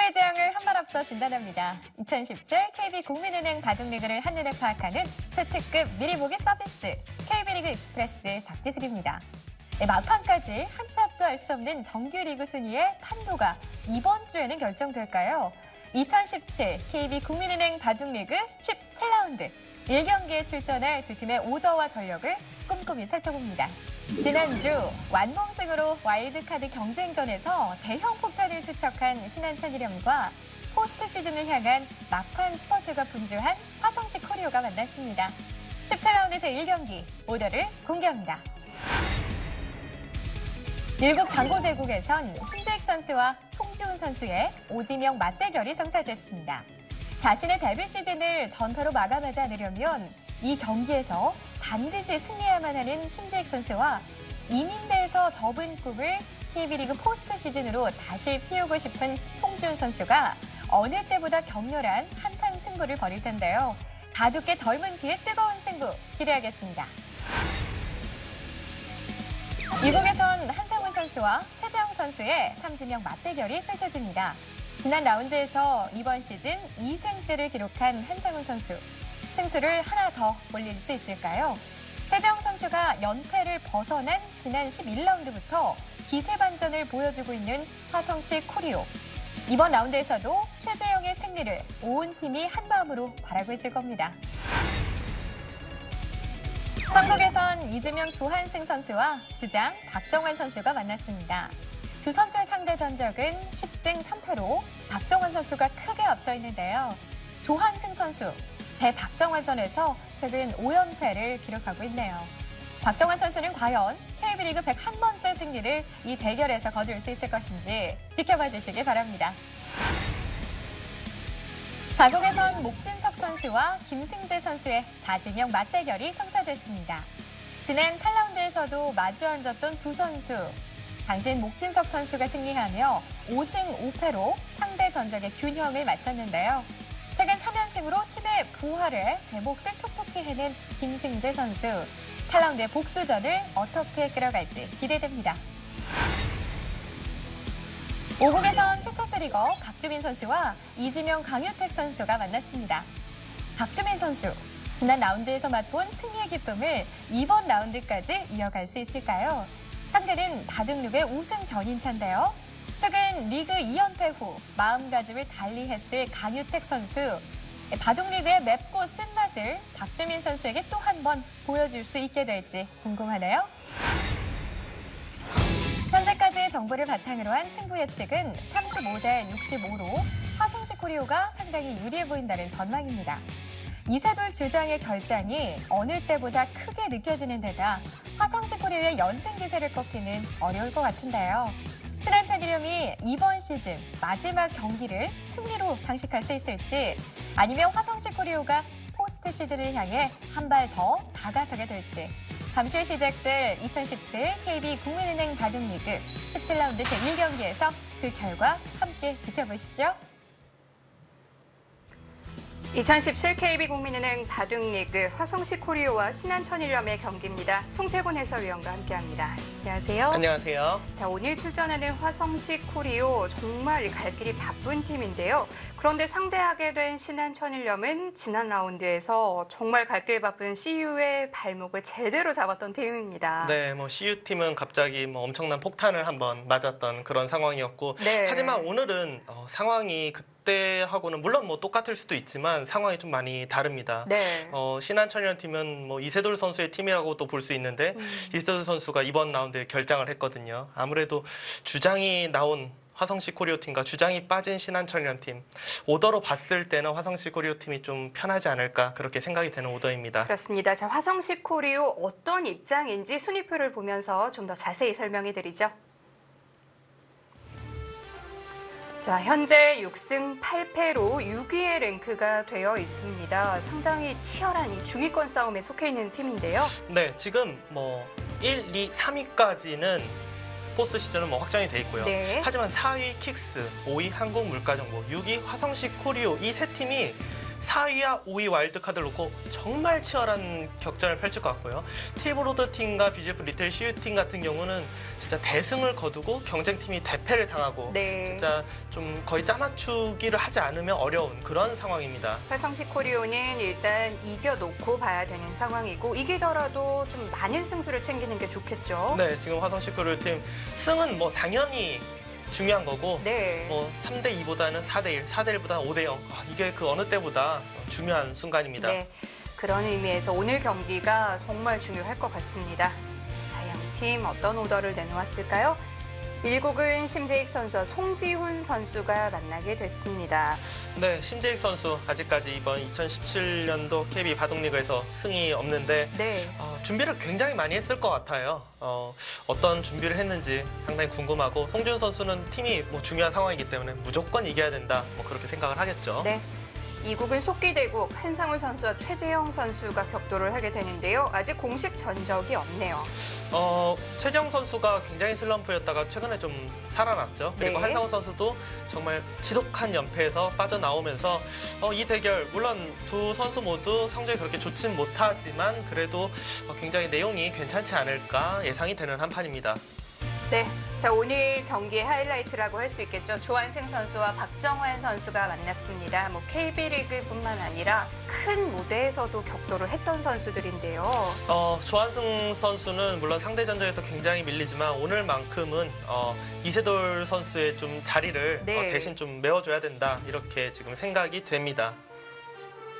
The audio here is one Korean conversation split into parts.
시대의 재앙을 한 발 앞서 진단합니다. 2017 KB국민은행 바둑리그를 한눈에 파악하는 최특급 미리 보기 서비스 KB리그 익스프레스 박지슬입니다. 막판까지 한 치 앞도 알 수 없는 정규리그 순위의 판도가 이번 주에는 결정될까요? 2017 KB국민은행 바둑리그 17라운드 1경기에 출전할 두 팀의 오더와 전력을 꼼꼼히 살펴봅니다. 지난주 완봉승으로 와일드카드 경쟁전에서 대형 폭탄을 투척한 신한천일염과 포스트 시즌을 향한 막판 스포츠가 분주한 화성시 코리오가 만났습니다. 17라운드 제1경기 오더를 공개합니다. 일국 장고대국에선 심재익 선수와 송지훈 선수의 오지명 맞대결이 성사됐습니다. 자신의 데뷔 시즌을 전패로 마감하지 않으려면 이 경기에서 반드시 승리해야만 하는 심재익 선수와 이민대에서 접은 꿈을 KB리그 포스트 시즌으로 다시 피우고 싶은 송지훈 선수가 어느 때보다 격렬한 한판 승부를 벌일 텐데요. 바둑계 젊은 피의 뜨거운 승부 기대하겠습니다. 이국에선 한상훈 선수와 최재형 선수의 삼지명 맞대결이 펼쳐집니다. 지난 라운드에서 이번 시즌 2승째를 기록한 한상훈 선수. 승수를 하나 더 올릴 수 있을까요? 최재형 선수가 연패를 벗어난 지난 11라운드부터 기세 반전을 보여주고 있는 화성시 코리오. 이번 라운드에서도 최재형의 승리를 온 팀이 한마음으로 바라고 있을 겁니다. 삼국에선 이재명 조한승 선수와 주장 박정환 선수가 만났습니다. 두 선수의 상대 전적은 10승 3패로 박정환 선수가 크게 앞서 있는데요. 조한승 선수, 대박정환전에서 최근 5연패를 기록하고 있네요. 박정환 선수는 과연 KB리그 101번째 승리를 이 대결에서 거둘 수 있을 것인지 지켜봐 주시기 바랍니다. 사국에선 목진석 선수와 김승재 선수의 4지명 맞대결이 성사됐습니다. 지난 8라운드에서도 마주 앉았던 두 선수. 당신 목진석 선수가 승리하며 5승 5패로 상대 전적의 균형을 맞췄는데요. 최근 3연승으로 팀의 부활을 제 몫을 톡톡히 해낸 김승재 선수. 8라운드의 복수전을 어떻게 끌어갈지 기대됩니다. 5국에선 퓨처스리거 박주민 선수와 이지명 강유택 선수가 만났습니다. 박주민 선수, 지난 라운드에서 맛본 승리의 기쁨을 이번 라운드까지 이어갈 수 있을까요? 상대는 바둑리그의 우승 견인차인데요. 최근 리그 2연패 후 마음가짐을 달리했을 강유택 선수. 바둑리그의 맵고 쓴맛을 박주민 선수에게 또 한 번 보여줄 수 있게 될지 궁금하네요. 현재까지의 정보를 바탕으로 한 승부 예측은 35대 65로 화성시 코리오가 상당히 유리해 보인다는 전망입니다. 이세돌 주장의 결장이 어느 때보다 크게 느껴지는 데다 화성시 코리오의 연승 기세를 꺾기는 어려울 것 같은데요. 신한천일염이 이번 시즌 마지막 경기를 승리로 장식할 수 있을지 아니면 화성시 코리오가 포스트 시즌을 향해 한 발 더 다가서게 될지 잠시 후 시작될 2017 KB국민은행 바둑리그 17라운드 제1경기에서 그 결과 함께 지켜보시죠. 2017 KB국민은행 바둑리그 화성시 코리오와 신한천일염의 경기입니다. 송태곤 해설위원과 함께합니다. 안녕하세요. 안녕하세요. 자, 오늘 출전하는 화성시 코리오 정말 갈 길이 바쁜 팀인데요. 그런데 상대하게 된 신한천일염은 지난 라운드에서 정말 갈 길 바쁜 CU의 발목을 제대로 잡았던 팀입니다. 네, CU팀은 갑자기 엄청난 폭탄을 한번 맞았던 그런 상황이었고 네. 하지만 오늘은 상황이 그때하고는 물론 똑같을 수도 있지만 상황이 좀 많이 다릅니다. 네. 신한천일염 팀은 이세돌 선수의 팀이라고도 볼 수 있는데 이세돌 선수가 이번 라운드에 결장을 했거든요. 아무래도 주장이 나온 화성시 코리오 팀과 주장이 빠진 신한천일염 팀 오더로 봤을 때는 화성시 코리오 팀이 좀 편하지 않을까 그렇게 생각이 되는 오더입니다. 그렇습니다. 자, 화성시 코리오 어떤 입장인지 순위표를 보면서 좀 더 자세히 설명해 드리죠. 자, 현재 6승 8패로 6위의 랭크가 되어 있습니다. 상당히 치열한 이 중위권 싸움에 속해 있는 팀인데요. 네, 지금 1, 2, 3위까지는 포스트 시즌은 확정이 돼 있고요. 네. 하지만 4위 킥스, 5위 한국물가정보, 6위 화성시 코리오 이 세 팀이 4위와 5위 와일드카드를 놓고 정말 치열한 격전을 펼칠 것 같고요. 티브로드 팀과 BGF 리테일 CU 팀 같은 경우는 진짜 대승을 거두고 경쟁팀이 대패를 당하고 네. 진짜 좀 거의 짜맞추기를 하지 않으면 어려운 그런 상황입니다. 화성시 코리오는 일단 이겨놓고 봐야 되는 상황이고 이기더라도 좀 많은 승수를 챙기는 게 좋겠죠. 네, 지금 화성시 코리오 팀 승은 뭐 당연히 중요한 거고 네. 뭐 3대2보다는 4대1, 4대1보다는 5대0 이게 그 어느 때보다 중요한 순간입니다. 네. 그런 의미에서 오늘 경기가 정말 중요할 것 같습니다. 자, 양팀 어떤 오더를 내놓았을까요? 1국은 심재익 선수와 송지훈 선수가 만나게 됐습니다. 네, 심재익 선수 아직까지 이번 2017년도 KB 바둑리그에서 승이 없는데 네. 준비를 굉장히 많이 했을 것 같아요. 어떤 준비를 했는지 상당히 궁금하고 송지훈 선수는 팀이 뭐 중요한 상황이기 때문에 무조건 이겨야 된다 뭐 그렇게 생각을 하겠죠. 네. 2국은 속기대국 한상훈 선수와 최재영 선수가 격돌을 하게 되는데요. 아직 공식 전적이 없네요. 최정 선수가 굉장히 슬럼프였다가 최근에 좀 살아났죠. 그리고 네. 한상훈 선수도 정말 지독한 연패에서 빠져나오면서 이 대결 물론 두 선수 모두 성적이 그렇게 좋진 못하지만 그래도 굉장히 내용이 괜찮지 않을까 예상이 되는 한 판입니다. 네, 자 오늘 경기의 하이라이트라고 할 수 있겠죠. 조한승 선수와 박정환 선수가 만났습니다. 뭐 KB리그뿐만 아니라 큰 무대에서도 격돌을 했던 선수들인데요. 조한승 선수는 물론 상대 전적에서 굉장히 밀리지만 오늘만큼은 이세돌 선수의 좀 자리를 네. 대신 좀 메워줘야 된다 이렇게 지금 생각이 됩니다.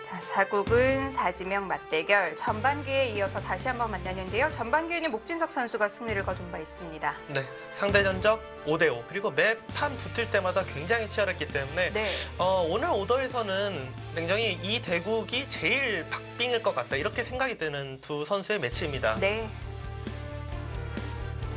자, 4국은 사지명 맞대결 전반기에 이어서 다시 한번 만나는데요. 전반기에는 목진석 선수가 승리를 거둔 바 있습니다. 네, 상대 전적 5대5 그리고 매 판 붙을 때마다 굉장히 치열했기 때문에 네. 오늘 오더에서는 굉장히 이 대국이 제일 박빙일 것 같다 이렇게 생각이 드는 두 선수의 매치입니다. 네.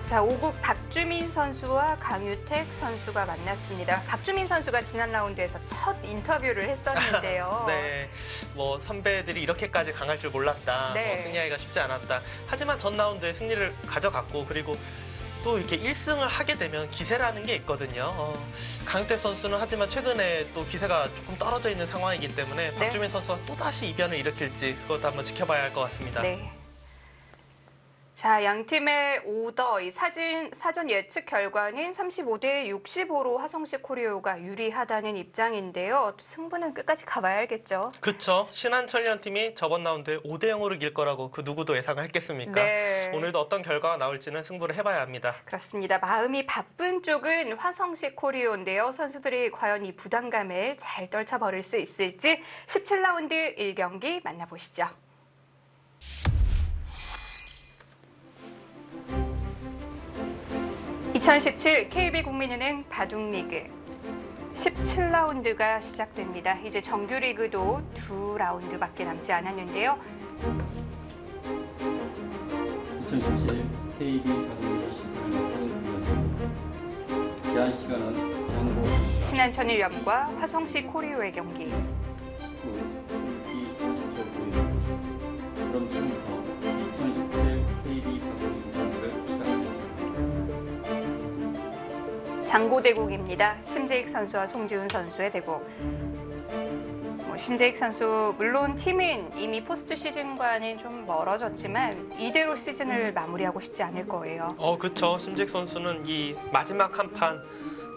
자, 5국 박주민 선수와 강유택 선수가 만났습니다. 박주민 선수가 지난 라운드에서 첫 인터뷰를 했었는데요. 네, 뭐 선배들이 이렇게까지 강할 줄 몰랐다. 네. 뭐 승리하기가 쉽지 않았다. 하지만 전 라운드에 승리를 가져갔고 그리고 또 이렇게 1승을 하게 되면 기세라는 게 있거든요. 강유택 선수는 하지만 최근에 또 기세가 조금 떨어져 있는 상황이기 때문에 네. 박주민 선수가 또다시 이변을 일으킬지 그것도 한번 지켜봐야 할 것 같습니다. 네. 자, 양 팀의 오더, 이 사전 예측 결과는 35대 65로 화성시 코리오가 유리하다는 입장인데요. 승부는 끝까지 가봐야 알겠죠. 그렇죠. 신한철련 팀이 저번 라운드에 5대0으로 이길 거라고 그 누구도 예상을 했겠습니까? 네. 오늘도 어떤 결과가 나올지는 승부를 해봐야 합니다. 그렇습니다. 마음이 바쁜 쪽은 화성시 코리오인데요. 선수들이 과연 이 부담감을 잘 떨쳐버릴 수 있을지 17라운드 1경기 만나보시죠. (2017) KB국민은행 바둑리그 17라운드가 시작됩니다. 이제 정규리그도 2라운드밖에 남지 않았는데요. 2017 KB 바둑리그 시간을 제한 시간은 장고 신한천일염과 화성시 코리오의 경기. 후 출기 40초 후에 그럼 지금부터 2017 KB 바둑리그 경기를 시작합니다. 장고대국입니다. 심재익 선수와 송지훈 선수의 대국. 심재익 선수 물론 팀은 이미 포스트 시즌과는 좀 멀어졌지만 이대로 시즌을 마무리하고 싶지 않을 거예요. 그렇죠. 심재익 선수는 이 마지막 한 판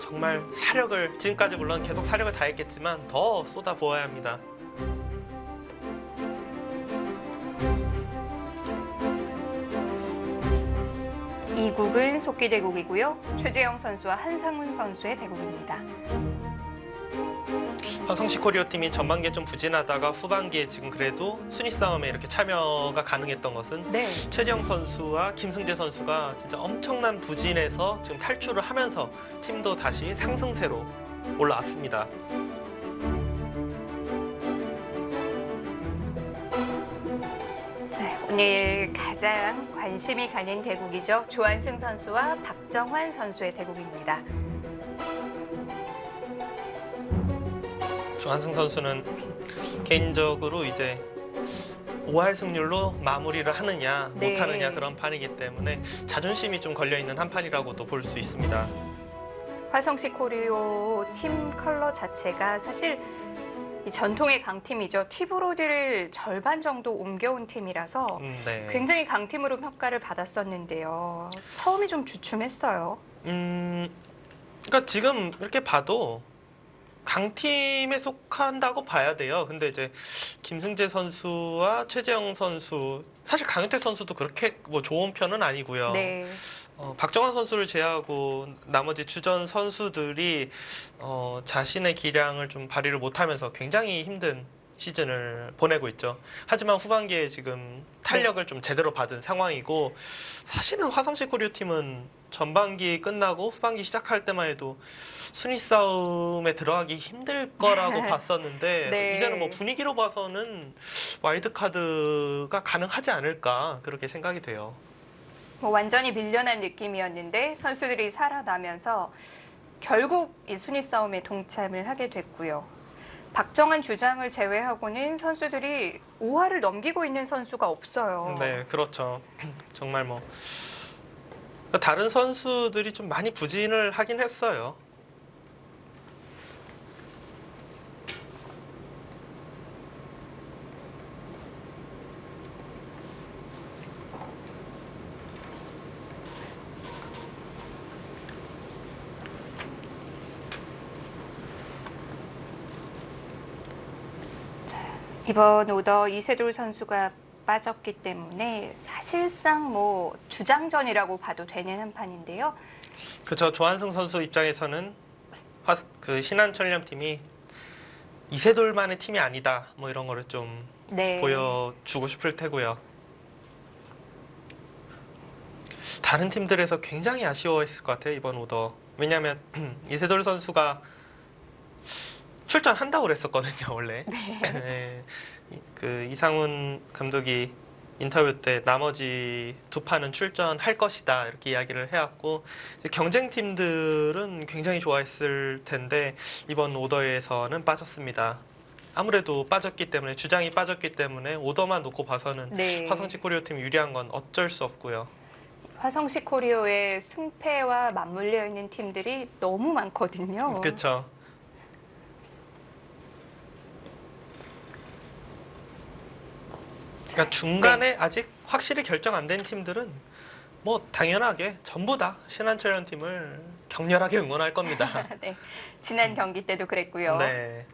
정말 사력을 지금까지 물론 계속 사력을 다했겠지만 더 쏟아부어야 합니다. 이 국은 속기대국이고요. 최재영 선수와 한상훈 선수의 대국입니다. 화성시 코리오 팀이 전반기에 좀 부진하다가 후반기에 지금 그래도 순위 싸움에 이렇게 참여가 가능했던 것은 네. 최재영 선수와 김승재 선수가 진짜 엄청난 부진에서 지금 탈출을 하면서 팀도 다시 상승세로 올라왔습니다. 자, 오늘 가장 관심이 가는 대국이죠. 조한승 선수와 박정환 선수의 대국입니다. 조한승 선수는 개인적으로 이제 5할 승률로 마무리를 하느냐 네. 못하느냐 그런 판이기 때문에 자존심이 좀 걸려있는 한 판이라고도 볼 수 있습니다. 화성시 코리오 팀 컬러 자체가 사실 이 전통의 강팀이죠. 티브로디를 절반 정도 옮겨온 팀이라서 네. 굉장히 강팀으로 평가를 받았었는데요. 처음이 좀 주춤했어요. 그러니까 지금 이렇게 봐도 강팀에 속한다고 봐야 돼요. 근데 이제 김승재 선수와 최재영 선수, 사실 강윤택 선수도 그렇게 뭐 좋은 편은 아니고요. 네. 박정환 선수를 제외하고 나머지 주전 선수들이 자신의 기량을 좀 발휘를 못하면서 굉장히 힘든 시즌을 보내고 있죠. 하지만 후반기에 지금 탄력을 좀 제대로 받은 상황이고, 사실은 화성시 코리오 팀은 전반기 끝나고 후반기 시작할 때만 해도 순위 싸움에 들어가기 힘들 거라고 봤었는데 네. 이제는 뭐 분위기로 봐서는 와일드카드가 가능하지 않을까 그렇게 생각이 돼요. 뭐 완전히 밀려난 느낌이었는데 선수들이 살아나면서 결국 이 순위 싸움에 동참을 하게 됐고요. 박정환 주장을 제외하고는 선수들이 5화를 넘기고 있는 선수가 없어요. 네, 그렇죠. 정말 뭐 다른 선수들이 좀 많이 부진을 하긴 했어요. 이번 오더 이세돌 선수가 빠졌기 때문에 사실상 뭐 주장전이라고 봐도 되는 한판인데요. 그저 조한승 선수 입장에서는 그 신한철렴팀이 이세돌만의 팀이 아니다, 뭐 이런 거를 좀 네. 보여주고 싶을 테고요. 다른 팀들에서 굉장히 아쉬워했을 것 같아요, 이번 오더. 왜냐하면 이세돌 선수가 출전한다고 그랬었거든요, 원래. 네. 그 이상훈 감독이 인터뷰 때 나머지 두 판은 출전할 것이다 이렇게 이야기를 해왔고, 경쟁팀들은 굉장히 좋아했을 텐데 이번 오더에서는 빠졌습니다. 아무래도 빠졌기 때문에, 주장이 빠졌기 때문에 오더만 놓고 봐서는 네. 화성시 코리오 팀이 유리한 건 어쩔 수 없고요. 화성시 코리오의 승패와 맞물려 있는 팀들이 너무 많거든요. 그렇죠. 그러니까 중간에 아직 확실히 결정 안 된 팀들은 뭐 당연하게 전부 다 신한철연 팀을 격렬하게 응원할 겁니다. 네. 지난 경기 때도 그랬고요. 네.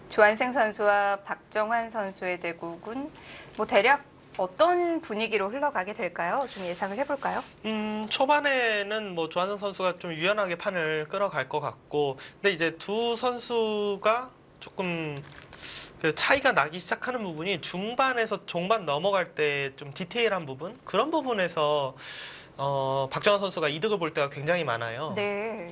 조한승 선수와 박정환 선수의 대국은 뭐 대략 어떤 분위기로 흘러가게 될까요? 좀 예상을 해볼까요? 초반에는 뭐 조한승 선수가 좀 유연하게 판을 끌어갈 것 같고, 근데 이제 두 선수가 조금 그 차이가 나기 시작하는 부분이 중반에서 종반 넘어갈 때 좀 디테일한 부분, 그런 부분에서 박정환 선수가 이득을 볼 때가 굉장히 많아요. 네.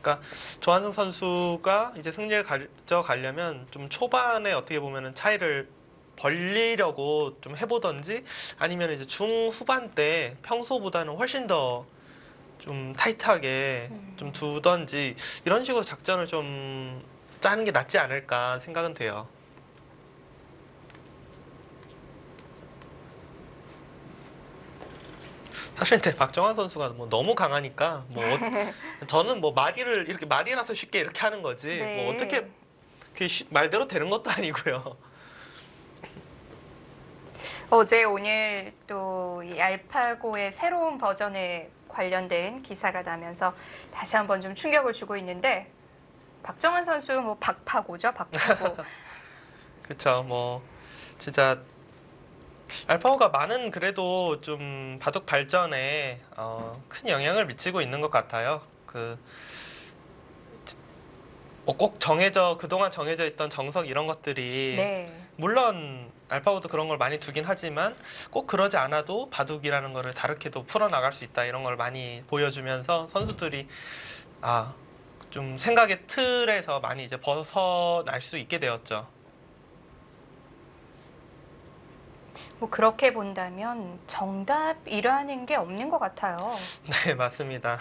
그러니까 조한승 선수가 이제 승리를 가져가려면 좀 초반에 어떻게 보면은 차이를 벌리려고 좀 해보던지, 아니면 이제 중후반 때 평소보다는 훨씬 더 좀 타이트하게 좀 두던지, 이런 식으로 작전을 좀 짜는 게 낫지 않을까 생각은 돼요. 사실 근데 박정환 선수가 뭐 너무 강하니까 뭐 저는 뭐 이렇게 말이라서 쉽게 이렇게 하는 거지, 네. 뭐 어떻게 그게 말대로 되는 것도 아니고요. 어제 오늘 또 이 알파고의 새로운 버전에 관련된 기사가 나면서 다시 한번 좀 충격을 주고 있는데, 박정환 선수 뭐 박파고죠, 박파고. 그쵸, 뭐 진짜 알파고가 많은 그래도 좀 바둑 발전에 큰 영향을 미치고 있는 것 같아요. 꼭 그동안 정해져 있던 정석 이런 것들이 네. 물론 알파고도 그런 걸 많이 두긴 하지만 꼭 그러지 않아도 바둑이라는 거를 다르게도 풀어나갈 수 있다, 이런 걸 많이 보여주면서 선수들이 좀 생각의 틀에서 많이 이제 벗어날 수 있게 되었죠. 뭐 그렇게 본다면 정답이라는 게 없는 것 같아요. 네, 맞습니다.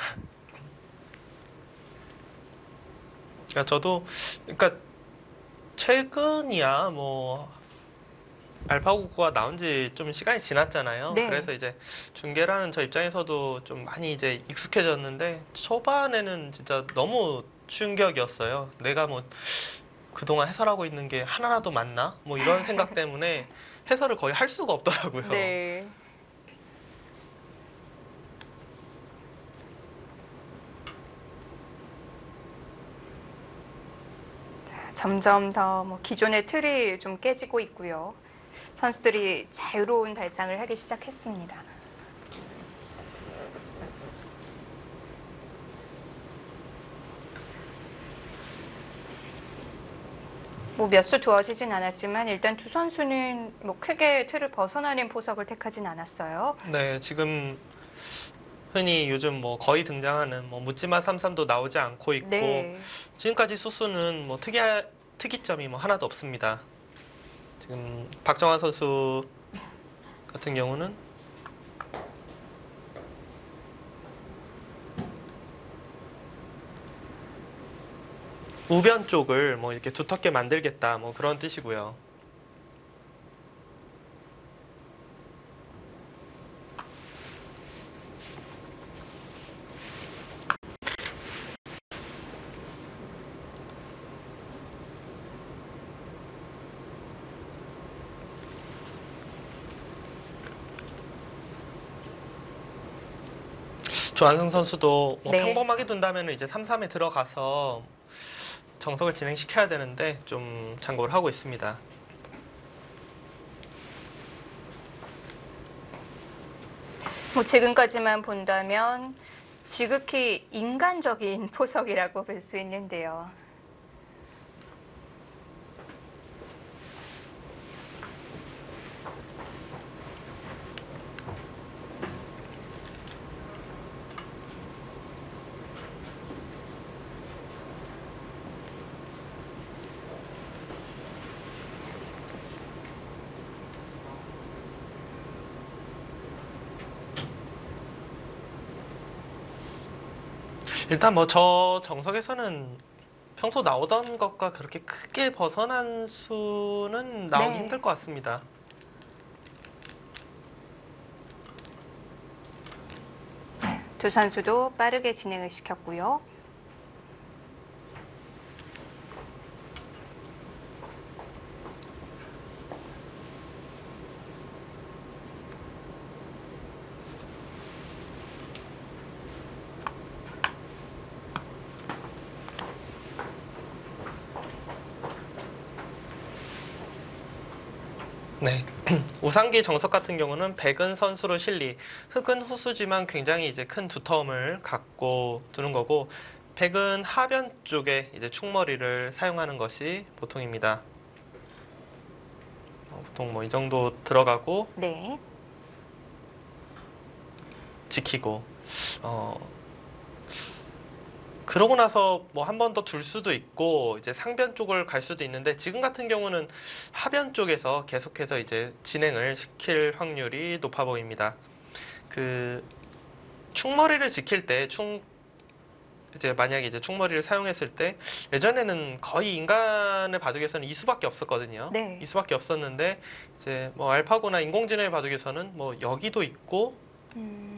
그러니까 최근이야 뭐 알파고가 나온 지 좀 시간이 지났잖아요. 네. 그래서 이제 중계라는 저 입장에서도 좀 많이 이제 익숙해졌는데, 초반에는 진짜 너무 충격이었어요. 내가 뭐 그동안 해설하고 있는 게 하나라도 맞나? 뭐 이런 생각 때문에 해설을 거의 할 수가 없더라고요. 네. 점점 더 뭐 기존의 틀이 좀 깨지고 있고요. 선수들이 자유로운 발상을 하기 시작했습니다. 뭐 몇 수 두어지진 않았지만 일단 두 선수는 뭐 크게 틀을 벗어나는 포석을 택하진 않았어요. 네, 지금 흔히 요즘 뭐 거의 등장하는 뭐 묻지마 삼삼도 나오지 않고 있고 네. 지금까지 수수는 뭐 특이점이 뭐 하나도 없습니다. 지금 박정환 선수 같은 경우는 우변 쪽을 뭐 이렇게 두텁게 만들겠다 뭐 그런 뜻이고요. 조한승 선수도 뭐 네. 평범하게 둔다면 이제 3-3에 들어가서 정석을 진행시켜야 되는데 좀 장고를 하고 있습니다. 뭐 지금까지만 본다면 지극히 인간적인 포석이라고 볼 수 있는데요. 일단 뭐 저 정석에서는 평소 나오던 것과 그렇게 크게 벗어난 수는 나오기 네. 힘들 것 같습니다. 두 선수도 빠르게 진행을 시켰고요. 네. 우상기 정석 같은 경우는 백은 선수로 실리, 흑은 후수지만 굉장히 이제 큰 두터움을 갖고 두는 거고, 백은 하변 쪽에 이제 충머리를 사용하는 것이 보통입니다. 보통 뭐 이 정도 들어가고 네. 지키고, 그러고 나서 뭐 한 번 더 둘 수도 있고 이제 상변 쪽을 갈 수도 있는데 지금 같은 경우는 하변 쪽에서 계속해서 이제 진행을 시킬 확률이 높아 보입니다. 그 충머리를 지킬 때 이제 만약에 이제 충머리를 사용했을 때 예전에는 거의 인간의 바둑에서는 이 수밖에 없었거든요. 네. 이 수밖에 없었는데 이제 뭐 알파고나 인공지능의 바둑에서는 뭐 여기도 있고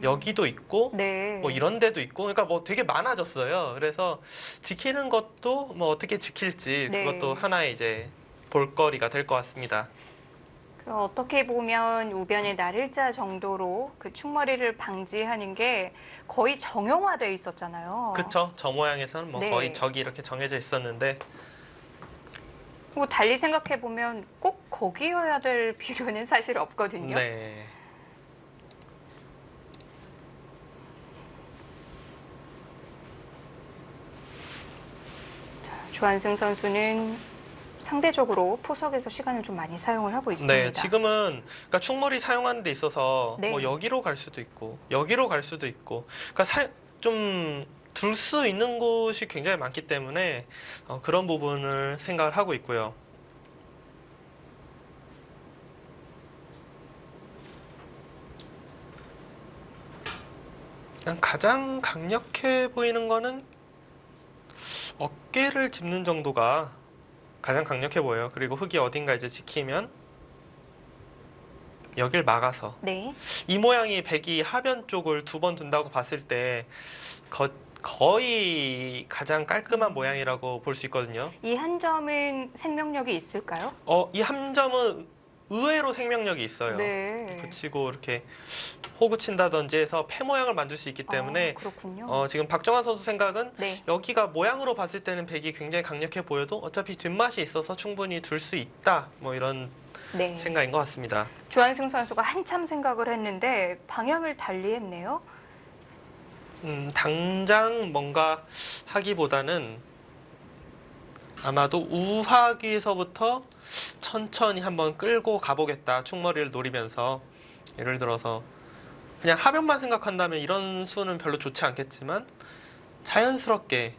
여기도 있고 네. 뭐 이런 데도 있고 그러니까 뭐 되게 많아졌어요. 그래서 지키는 것도 뭐 어떻게 지킬지 네. 그것도 하나의 이제 볼거리가 될 것 같습니다. 어떻게 보면 우변의 날일자 정도로 그 충머리를 방지하는 게 거의 정형화되어 있었잖아요. 그쵸? 저 모양에서는 뭐 네. 거의 적이 이렇게 정해져 있었는데 뭐 달리 생각해 보면 꼭 거기여야 될 필요는 사실 없거든요. 네. 조한승 선수는 상대적으로 포석에서 시간을 좀 많이 사용을 하고 있습니다. 네, 지금은 그러니까 충머리 사용하는 데 있어서 네. 뭐 여기로 갈 수도 있고 여기로 갈 수도 있고 그러니까 좀 둘 수 있는 곳이 굉장히 많기 때문에 그런 부분을 생각을 하고 있고요. 그냥 가장 강력해 보이는 거는 어깨를 짚는 정도가 가장 강력해 보여요. 그리고 흙이 어딘가 이제 지키면 여길 막아서 네. 이 모양이 백이 하변 쪽을 두 번 둔다고 봤을 때 거의 가장 깔끔한 모양이라고 볼 수 있거든요. 이 한 점은 생명력이 있을까요? 이 한 점은 의외로 생명력이 있어요. 네. 붙이고 이렇게 호구 친다든지 해서 폐 모양을 만들 수 있기 때문에 그렇군요. 지금 박정환 선수 생각은 네. 여기가 모양으로 봤을 때는 백이 굉장히 강력해 보여도 어차피 뒷맛이 있어서 충분히 둘 수 있다. 뭐 이런 네. 생각인 것 같습니다. 조한승 선수가 한참 생각을 했는데 방향을 달리했네요. 당장 뭔가 하기보다는 아마도 우하기에서부터 천천히 한번 끌고 가보겠다. 충머리를 노리면서 예를 들어서 그냥 하변만 생각한다면 이런 수는 별로 좋지 않겠지만 자연스럽게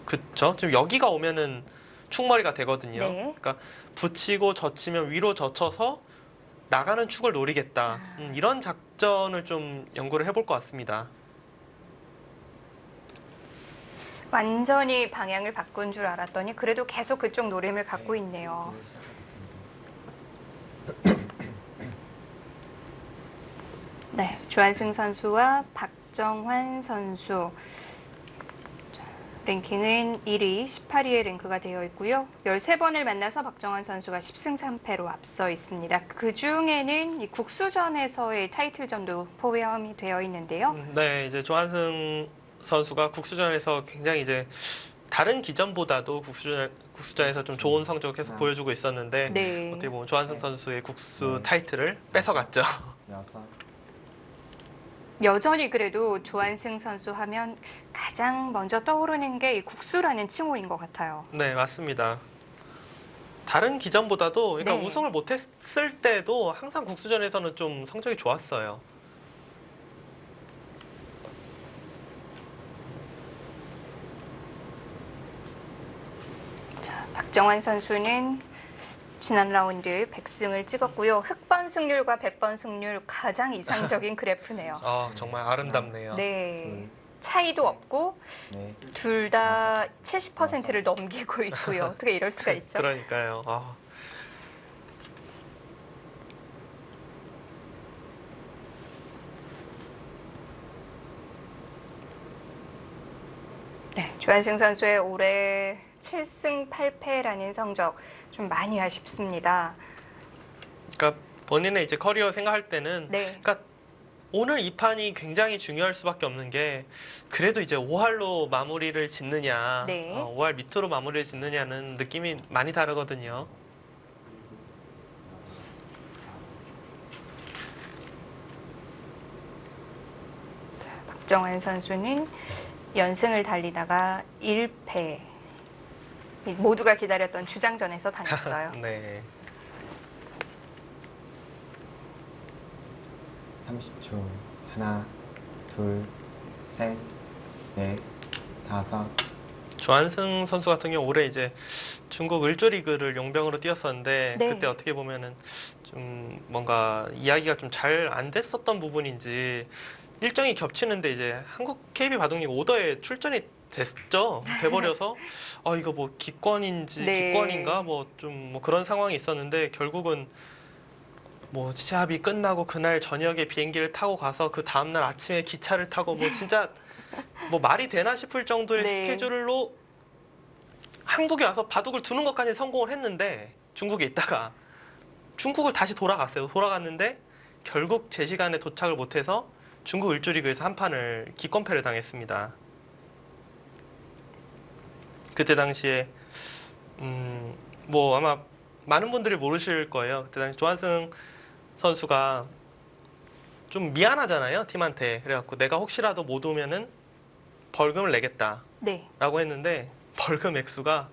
그쵸? 지금 여기가 오면은 충머리가 되거든요. 네. 그러니까 붙이고 젖히면 위로 젖혀서 나가는 축을 노리겠다. 이런 작전을 좀 연구를 해볼 것 같습니다. 완전히 방향을 바꾼 줄 알았더니 그래도 계속 그쪽 노림을 갖고 있네요. 네, 조한승 선수와 박정환 선수. 랭킹은 1위, 18위에 랭크가 되어 있고요. 13번을 만나서 박정환 선수가 10승 3패로 앞서 있습니다. 그 중에는 이 국수전에서의 타이틀전도 포함이 되어 있는데요. 네, 이제 조한승 선수가 국수전에서 굉장히 이제 다른 기전보다도 국수전에서 좀 좋은 성적을 계속 보여주고 있었는데 네. 어떻게 보면 조한승 선수의 국수 타이틀을 뺏어갔죠. 여전히 그래도 조한승 선수 하면 가장 먼저 떠오르는 게 이 국수라는 칭호인 것 같아요. 네, 맞습니다. 다른 기전보다도 그러니까 네. 우승을 못했을 때도 항상 국수전에서는 좀 성적이 좋았어요. 자, 박정환 선수는 지난 라운드 100승을 찍었고요. 흑번 승률과 100번 승률 가장 이상적인 그래프네요. 정말 아름답네요. 네. 차이도 없고 네. 둘 다 70%를 넘기고 있고요. 어떻게 이럴 수가 있죠? 그러니까요. 네, 조한승 선수의 올해 7승 8패라는 성적 좀 많이 아쉽습니다. 그러니까 본인의 이제 커리어 생각할 때는 네. 그러니까 오늘 이 판이 굉장히 중요할 수밖에 없는 게 그래도 이제 5할로 마무리를 짓느냐, 네. 5할 밑으로 마무리를 짓느냐는 느낌이 많이 다르거든요. 박정환 선수는 연승을 달리다가 1패. 모두가 기다렸던 주장전에서 당했어요. 네. 30초. 하나, 둘, 셋, 넷, 다섯. 조한승 선수 같은 경우 올해 이제 중국 을조 리그를 용병으로 뛰었었는데 네. 그때 어떻게 보면은 좀 뭔가 이야기가 좀 잘 안 됐었던 부분인지 일정이 겹치는데 이제 한국 KB 바둑리그 오더에 출전이 됐죠. 돼버려서 이거 뭐 기권인지 네. 기권인가 뭐 좀 뭐 그런 상황이 있었는데 결국은 뭐 시합이 끝나고 그날 저녁에 비행기를 타고 가서 그 다음날 아침에 기차를 타고 뭐 진짜 뭐 말이 되나 싶을 정도의 네. 스케줄로 한국에 와서 바둑을 두는 것까지 성공을 했는데 중국에 있다가 중국을 다시 돌아갔어요. 돌아갔는데 결국 제 시간에 도착을 못해서 중국 을조리그에서 한 판을 기권패를 당했습니다. 그때 당시에 뭐 아마 많은 분들이 모르실 거예요. 그때 당시 조한승 선수가 좀 미안하잖아요, 팀한테. 그래갖고 내가 혹시라도 못 오면은 벌금을 내겠다라고 네. 했는데 벌금 액수가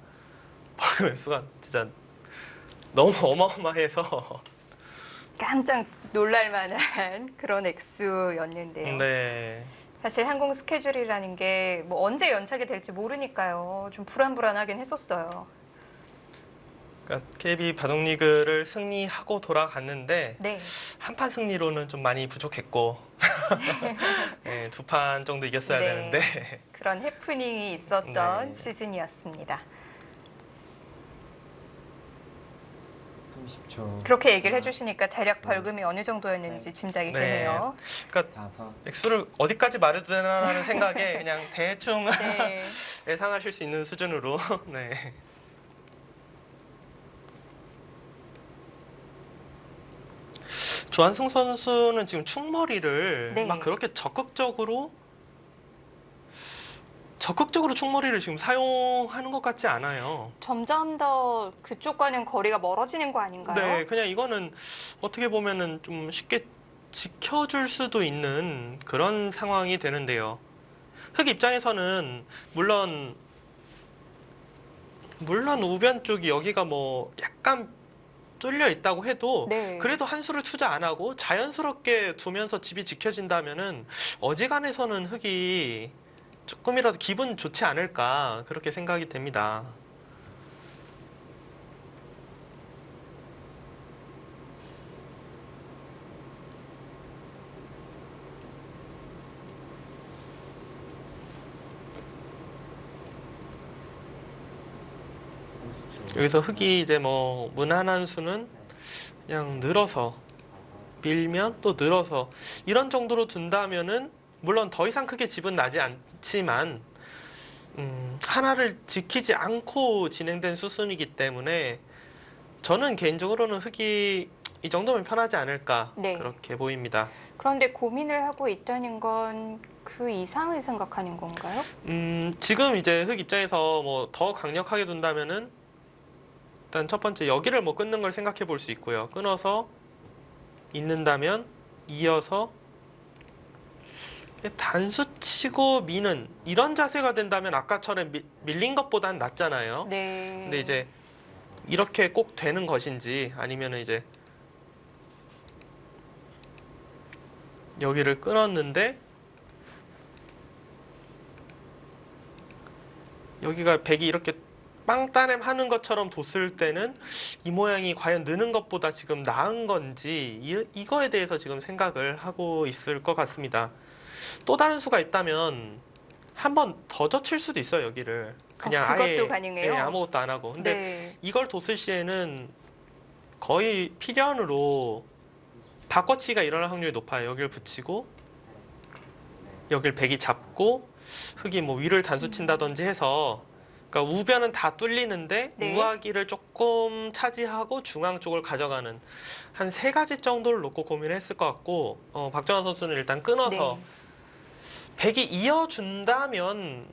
진짜 너무 어마어마해서 깜짝 놀랄 만한 그런 액수였는데요. 네. 사실 항공 스케줄이라는 게 뭐 언제 연착이 될지 모르니까요. 좀 불안불안하긴 했었어요. 그러니까 KB 바둑리그를 승리하고 돌아갔는데 네. 한 판 승리로는 좀 많이 부족했고 네, 2판 정도 이겼어야 네. 되는데 그런 해프닝이 있었던 네. 시즌이었습니다. 30초. 그렇게 얘기를 해주시니까 대략 벌금이 어느 정도였는지 짐작이 네. 되네요. 그러니까 다섯. 액수를 어디까지 말해도 되나라는 생각에 그냥 대충 네. 예상하실 수 있는 수준으로. 네. 조한승 선수는 지금 충머리를 네. 막 그렇게 적극적으로 충머리를 지금 사용하는 것 같지 않아요. 점점 더 그쪽과는 거리가 멀어지는 거 아닌가요? 네, 그냥 이거는 어떻게 보면은 좀 쉽게 지켜줄 수도 있는 그런 상황이 되는데요. 흑 입장에서는 물론 우변 쪽이 여기가 뭐 약간 뚫려 있다고 해도 네. 그래도 한 수를 투자 안 하고 자연스럽게 두면서 집이 지켜진다면은 어지간해서는 흑이 조금이라도 기분 좋지 않을까 그렇게 생각이 됩니다. 여기서 흑이 이제 뭐 무난한 수는 그냥 늘어서 밀면 또 늘어서 이런 정도로 둔다면은 물론 더 이상 크게 집은 나지 않지만 하나를 지키지 않고 진행된 수순이기 때문에 저는 개인적으로는 흑이 이 정도면 편하지 않을까 네. 그렇게 보입니다. 그런데 고민을 하고 있다는 건 그 이상을 생각하는 건가요? 지금 이제 흑 입장에서 뭐 더 강력하게 둔다면은 일단 첫 번째 여기를 뭐 끊는 걸 생각해 볼 수 있고요. 끊어서 잇는다면 이어서 단수 치고 미는 이런 자세가 된다면 아까처럼 밀린 것보단 낫잖아요. 네. 근데 이제 이렇게 꼭 되는 것인지 아니면 이제 여기를 끊었는데 여기가 백이 이렇게 빵따냄 하는 것처럼 뒀을 때는 이 모양이 과연 느는 것보다 지금 나은 건지 이거에 대해서 지금 생각을 하고 있을 것 같습니다. 또 다른 수가 있다면 한 번 더 젖힐 수도 있어요. 여기를 그냥 그것도 아예 가능해요? 네, 아무것도 안 하고. 근데 네. 이걸 뒀을 시에는 거의 필연으로 바꿔치기가 일어날 확률이 높아요. 여기를 붙이고 여기를 백이 잡고 흑이 뭐 위를 단수 친다든지 해서 그러니까 우변은 다 뚫리는데 네. 우아기를 조금 차지하고 중앙 쪽을 가져가는 한 3가지 정도를 놓고 고민을 했을 것 같고 박정환 선수는 일단 끊어서 네. 백이 이어준다면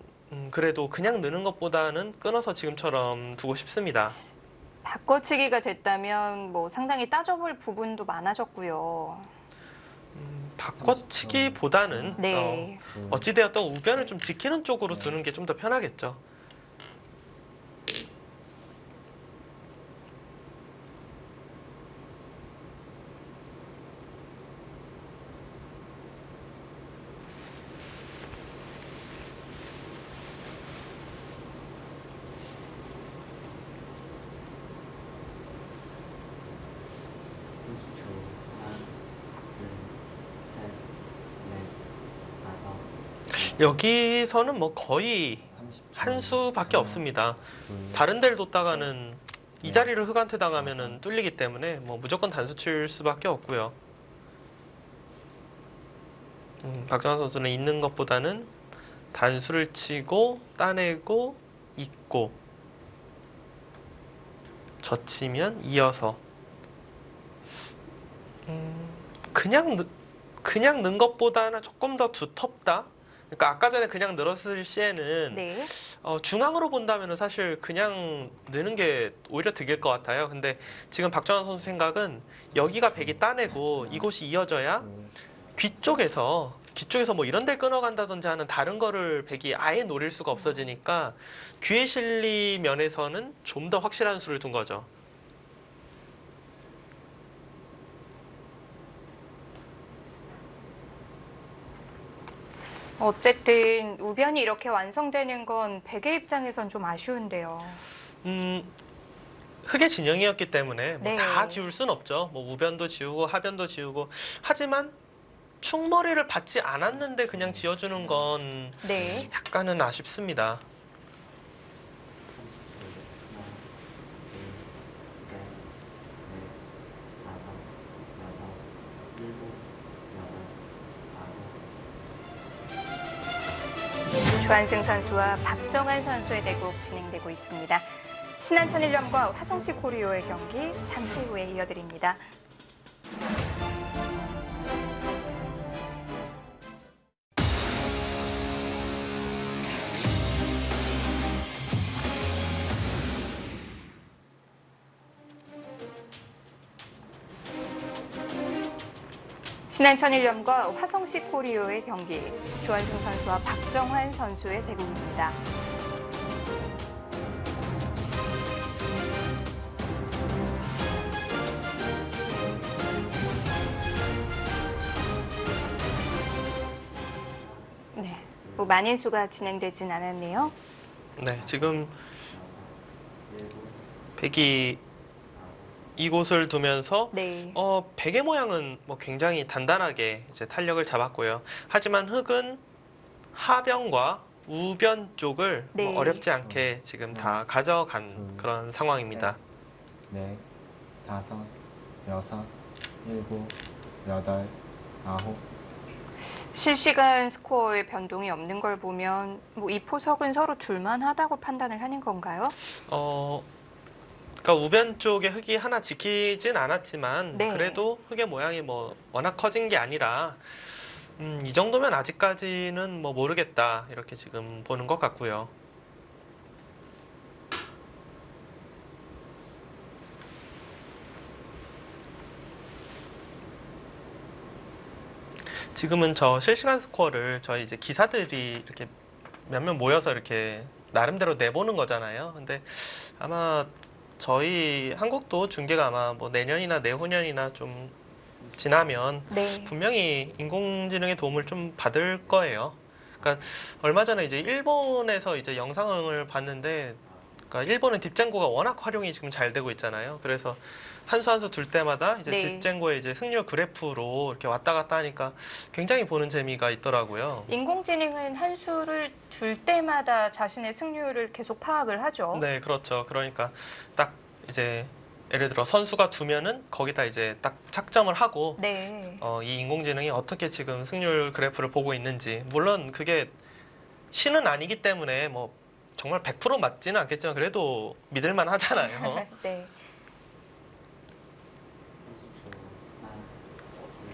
그래도 그냥 느는 것보다는 끊어서 지금처럼 두고 싶습니다. 바꿔치기가 됐다면 뭐 상당히 따져볼 부분도 많아졌고요. 바꿔치기보다는 네. 어찌되었던 우변을 좀 지키는 쪽으로 두는 게 좀 더 편하겠죠. 여기서는 뭐 거의 30초. 한 수밖에 하나, 없습니다. 둘, 다른 데를 뒀다가는 이 네. 자리를 흑한테 당하면은 뚫리기 때문에 뭐 무조건 단수 칠 수밖에 없고요. 박정환 선수는 있는 것보다는 단수를 치고 따내고 잇고 젖히면 이어서 그냥 는 것보다는 조금 더 두텁다. 그러니까 아까 전에 그냥 늘었을 시에는 네. 중앙으로 본다면은 사실 그냥 느는 게 오히려 득일 것 같아요. 근데 지금 박정환 선수 생각은 여기가 백이 따내고 이곳이 이어져야 귀 쪽에서 뭐 이런 데 끊어간다든지 하는 다른 거를 백이 아예 노릴 수가 없어지니까 귀의 실리 면에서는 좀 더 확실한 수를 둔 거죠. 어쨌든 우변이 이렇게 완성되는 건 백의 입장에선 좀 아쉬운데요. 흑의 진영이었기 때문에 뭐 네. 다 지울 순 없죠. 뭐 우변도 지우고 하변도 지우고 하지만 충머리를 받지 않았는데 그냥 지어주는 건 네. 약간은 아쉽습니다. 조한승 선수와 박정환 선수의 대국 진행되고 있습니다. 신한천일염과 화성시 코리오의 경기 잠시 후에 이어드립니다. 신한천일염과 화성시 코리오의 경기, 조한승 선수와 박정환 선수의 대국입니다. 네, 뭐 만인수가 진행되진 않았네요. 네, 지금 백이 이곳을 두면서 네. 베개 모양은 뭐 굉장히 단단하게 이제 탄력을 잡았고요. 하지만 흙은 하변과 우변 쪽을 네. 뭐 어렵지 않게 지금 다 가져간 그런 상황입니다. 넷, 다섯, 여섯, 일곱, 여덟, 아홉. 실시간 스코어의 변동이 없는 걸 보면 뭐 이 포석은 서로 줄만하다고 판단을 하는 건가요? 그러니까 우변 쪽에 흙이 하나 지키진 않았지만 네. 그래도 흙의 모양이 뭐 워낙 커진 게 아니라 이 정도면 아직까지는 뭐 모르겠다 이렇게 지금 보는 것 같고요. 지금은 저 실시간 스코어를 저희 이제 기사들이 이렇게 몇몇 모여서 이렇게 나름대로 내보는 거잖아요. 근데 아마 저희 한국도 중계가 아마 뭐 내년이나 내후년이나 좀 지나면 네. 분명히 인공지능의 도움을 좀 받을 거예요. 그러니까 얼마 전에 이제 일본에서 이제 영상을 봤는데, 그러니까 일본은 딥젠고가 워낙 활용이 지금 잘 되고 있잖아요. 그래서 한 수 한 수 둘 때마다 이제 네. 딥젠고의 이제 승률 그래프로 이렇게 왔다 갔다 하니까 굉장히 보는 재미가 있더라고요. 인공지능은 한 수를 둘 때마다 자신의 승률을 계속 파악을 하죠. 네, 그렇죠. 그러니까 딱 이제 예를 들어 선수가 두면은 거기다 이제 딱 착점을 하고 네. 이 인공지능이 어떻게 지금 승률 그래프를 보고 있는지, 물론 그게 신은 아니기 때문에 뭐 정말 100% 맞지는 않겠지만 그래도 믿을만 하잖아요. 네.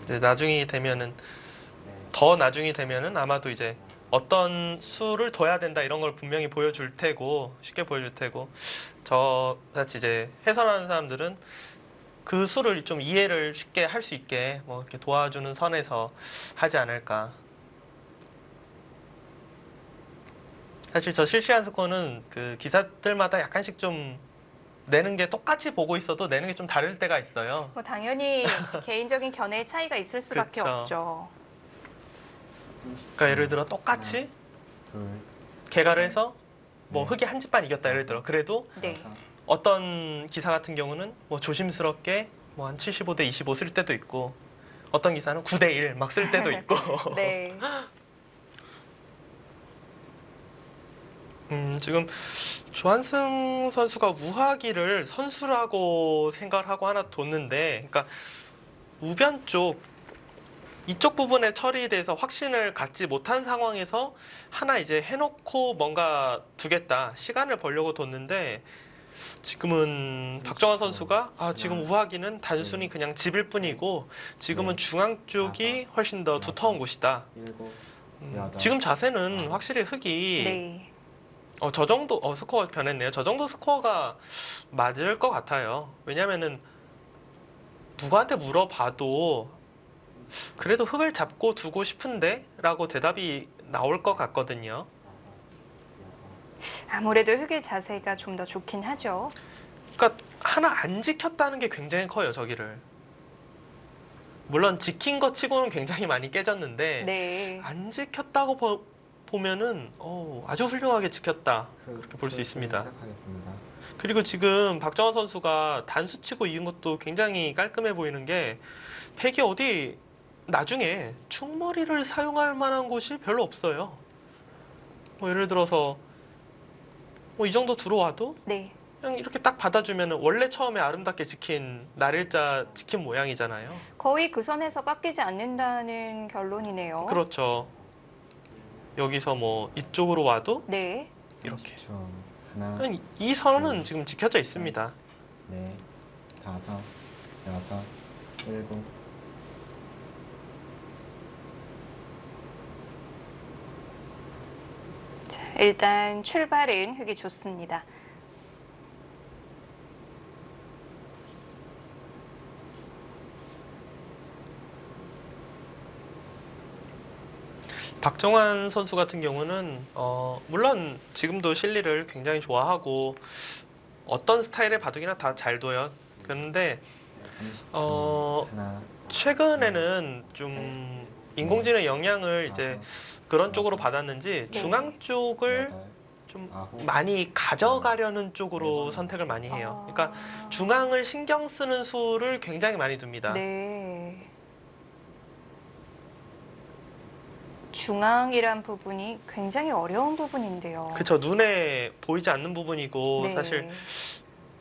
이제 나중이 되면은 더 나중이 되면은 아마도 이제 어떤 수를 둬야 된다 이런 걸 분명히 보여줄 테고, 쉽게 보여줄 테고, 저같이 이제 해설하는 사람들은 그 수를 좀 이해를 쉽게 할 수 있게 뭐 이렇게 도와주는 선에서 하지 않을까. 사실 저 실시간 스코어는 그 기사들마다 약간씩 좀 내는 게 똑같이 보고 있어도 내는 게 좀 다를 때가 있어요. 뭐 당연히 개인적인 견해의 차이가 있을 수밖에 그렇죠. 없죠. 그러니까 예를 들어 똑같이 둘, 개가를 해서 뭐 네. 흙이 한 집반 이겼다 예를 들어. 그래도 네. 여섯, 어떤 기사 같은 경우는 뭐 조심스럽게 뭐 한 75대 25 쓸 때도 있고, 어떤 기사는 9대 1 막 쓸 때도 있고. 네. 지금 조한승 선수가 우하기를 선수라고 생각을 하고 하나 뒀는데, 그러니까 우변 쪽 이쪽 부분의 처리에 대해서 확신을 갖지 못한 상황에서 하나 이제 해놓고 뭔가 두겠다, 시간을 벌려고 뒀는데, 지금은 박정환 선수가 지금 우하기는 단순히 그냥 집일 뿐이고 지금은 네. 중앙 쪽이 훨씬 더 두터운 곳이다. 일곱, 여덟, 지금 자세는 확실히 흙이 네. 저 정도 스코어 변했네요. 저 정도 스코어가 맞을 것 같아요. 왜냐면은 누구한테 물어봐도 그래도 흙을 잡고 두고 싶은데 라고 대답이 나올 것 같거든요. 아무래도 흙의 자세가 좀 더 좋긴 하죠. 그러니까 하나 안 지켰다는 게 굉장히 커요, 저기를. 물론 지킨 것 치고는 굉장히 많이 깨졌는데 네. 안 지켰다고 보면은 아주 훌륭하게 지켰다, 그렇게 볼 수 줄 있습니다. 시작하겠습니다. 그리고 지금 박정환 선수가 단수 치고 이긴 것도 굉장히 깔끔해 보이는 게, 팩이 어디 나중에 충머리를 사용할 만한 곳이 별로 없어요. 뭐 예를 들어서 뭐 이 정도 들어와도 네. 그냥 이렇게 딱 받아주면 원래 처음에 아름답게 지킨 날일자 지킨 모양이잖아요. 거의 그 선에서 깎이지 않는다는 결론이네요. 그렇죠. 여기서 뭐 이쪽으로 와도 네. 이렇게. 30초. 하나, 그냥 이 선은 지금 지켜져 있습니다. 넷, 다섯, 여섯, 일곱. 자, 일단 출발은 흙이 좋습니다. 박정환 선수 같은 경우는 물론 지금도 실리를 굉장히 좋아하고 어떤 스타일의 바둑이나 다 잘 둬요. 그런데 30초. 어, 하나, 최근에는 좀 인공지능 영향을 이제 그런 쪽으로 받았는지 네. 중앙 쪽을 여덟, 좀 아홉, 많이 가져가려는 쪽으로 선택을 많이 해요. 그러니까 중앙을 신경 쓰는 수를 굉장히 많이 둡니다. 네. 중앙이란 부분이 굉장히 어려운 부분인데요. 그쵸. 눈에 보이지 않는 부분이고 네. 사실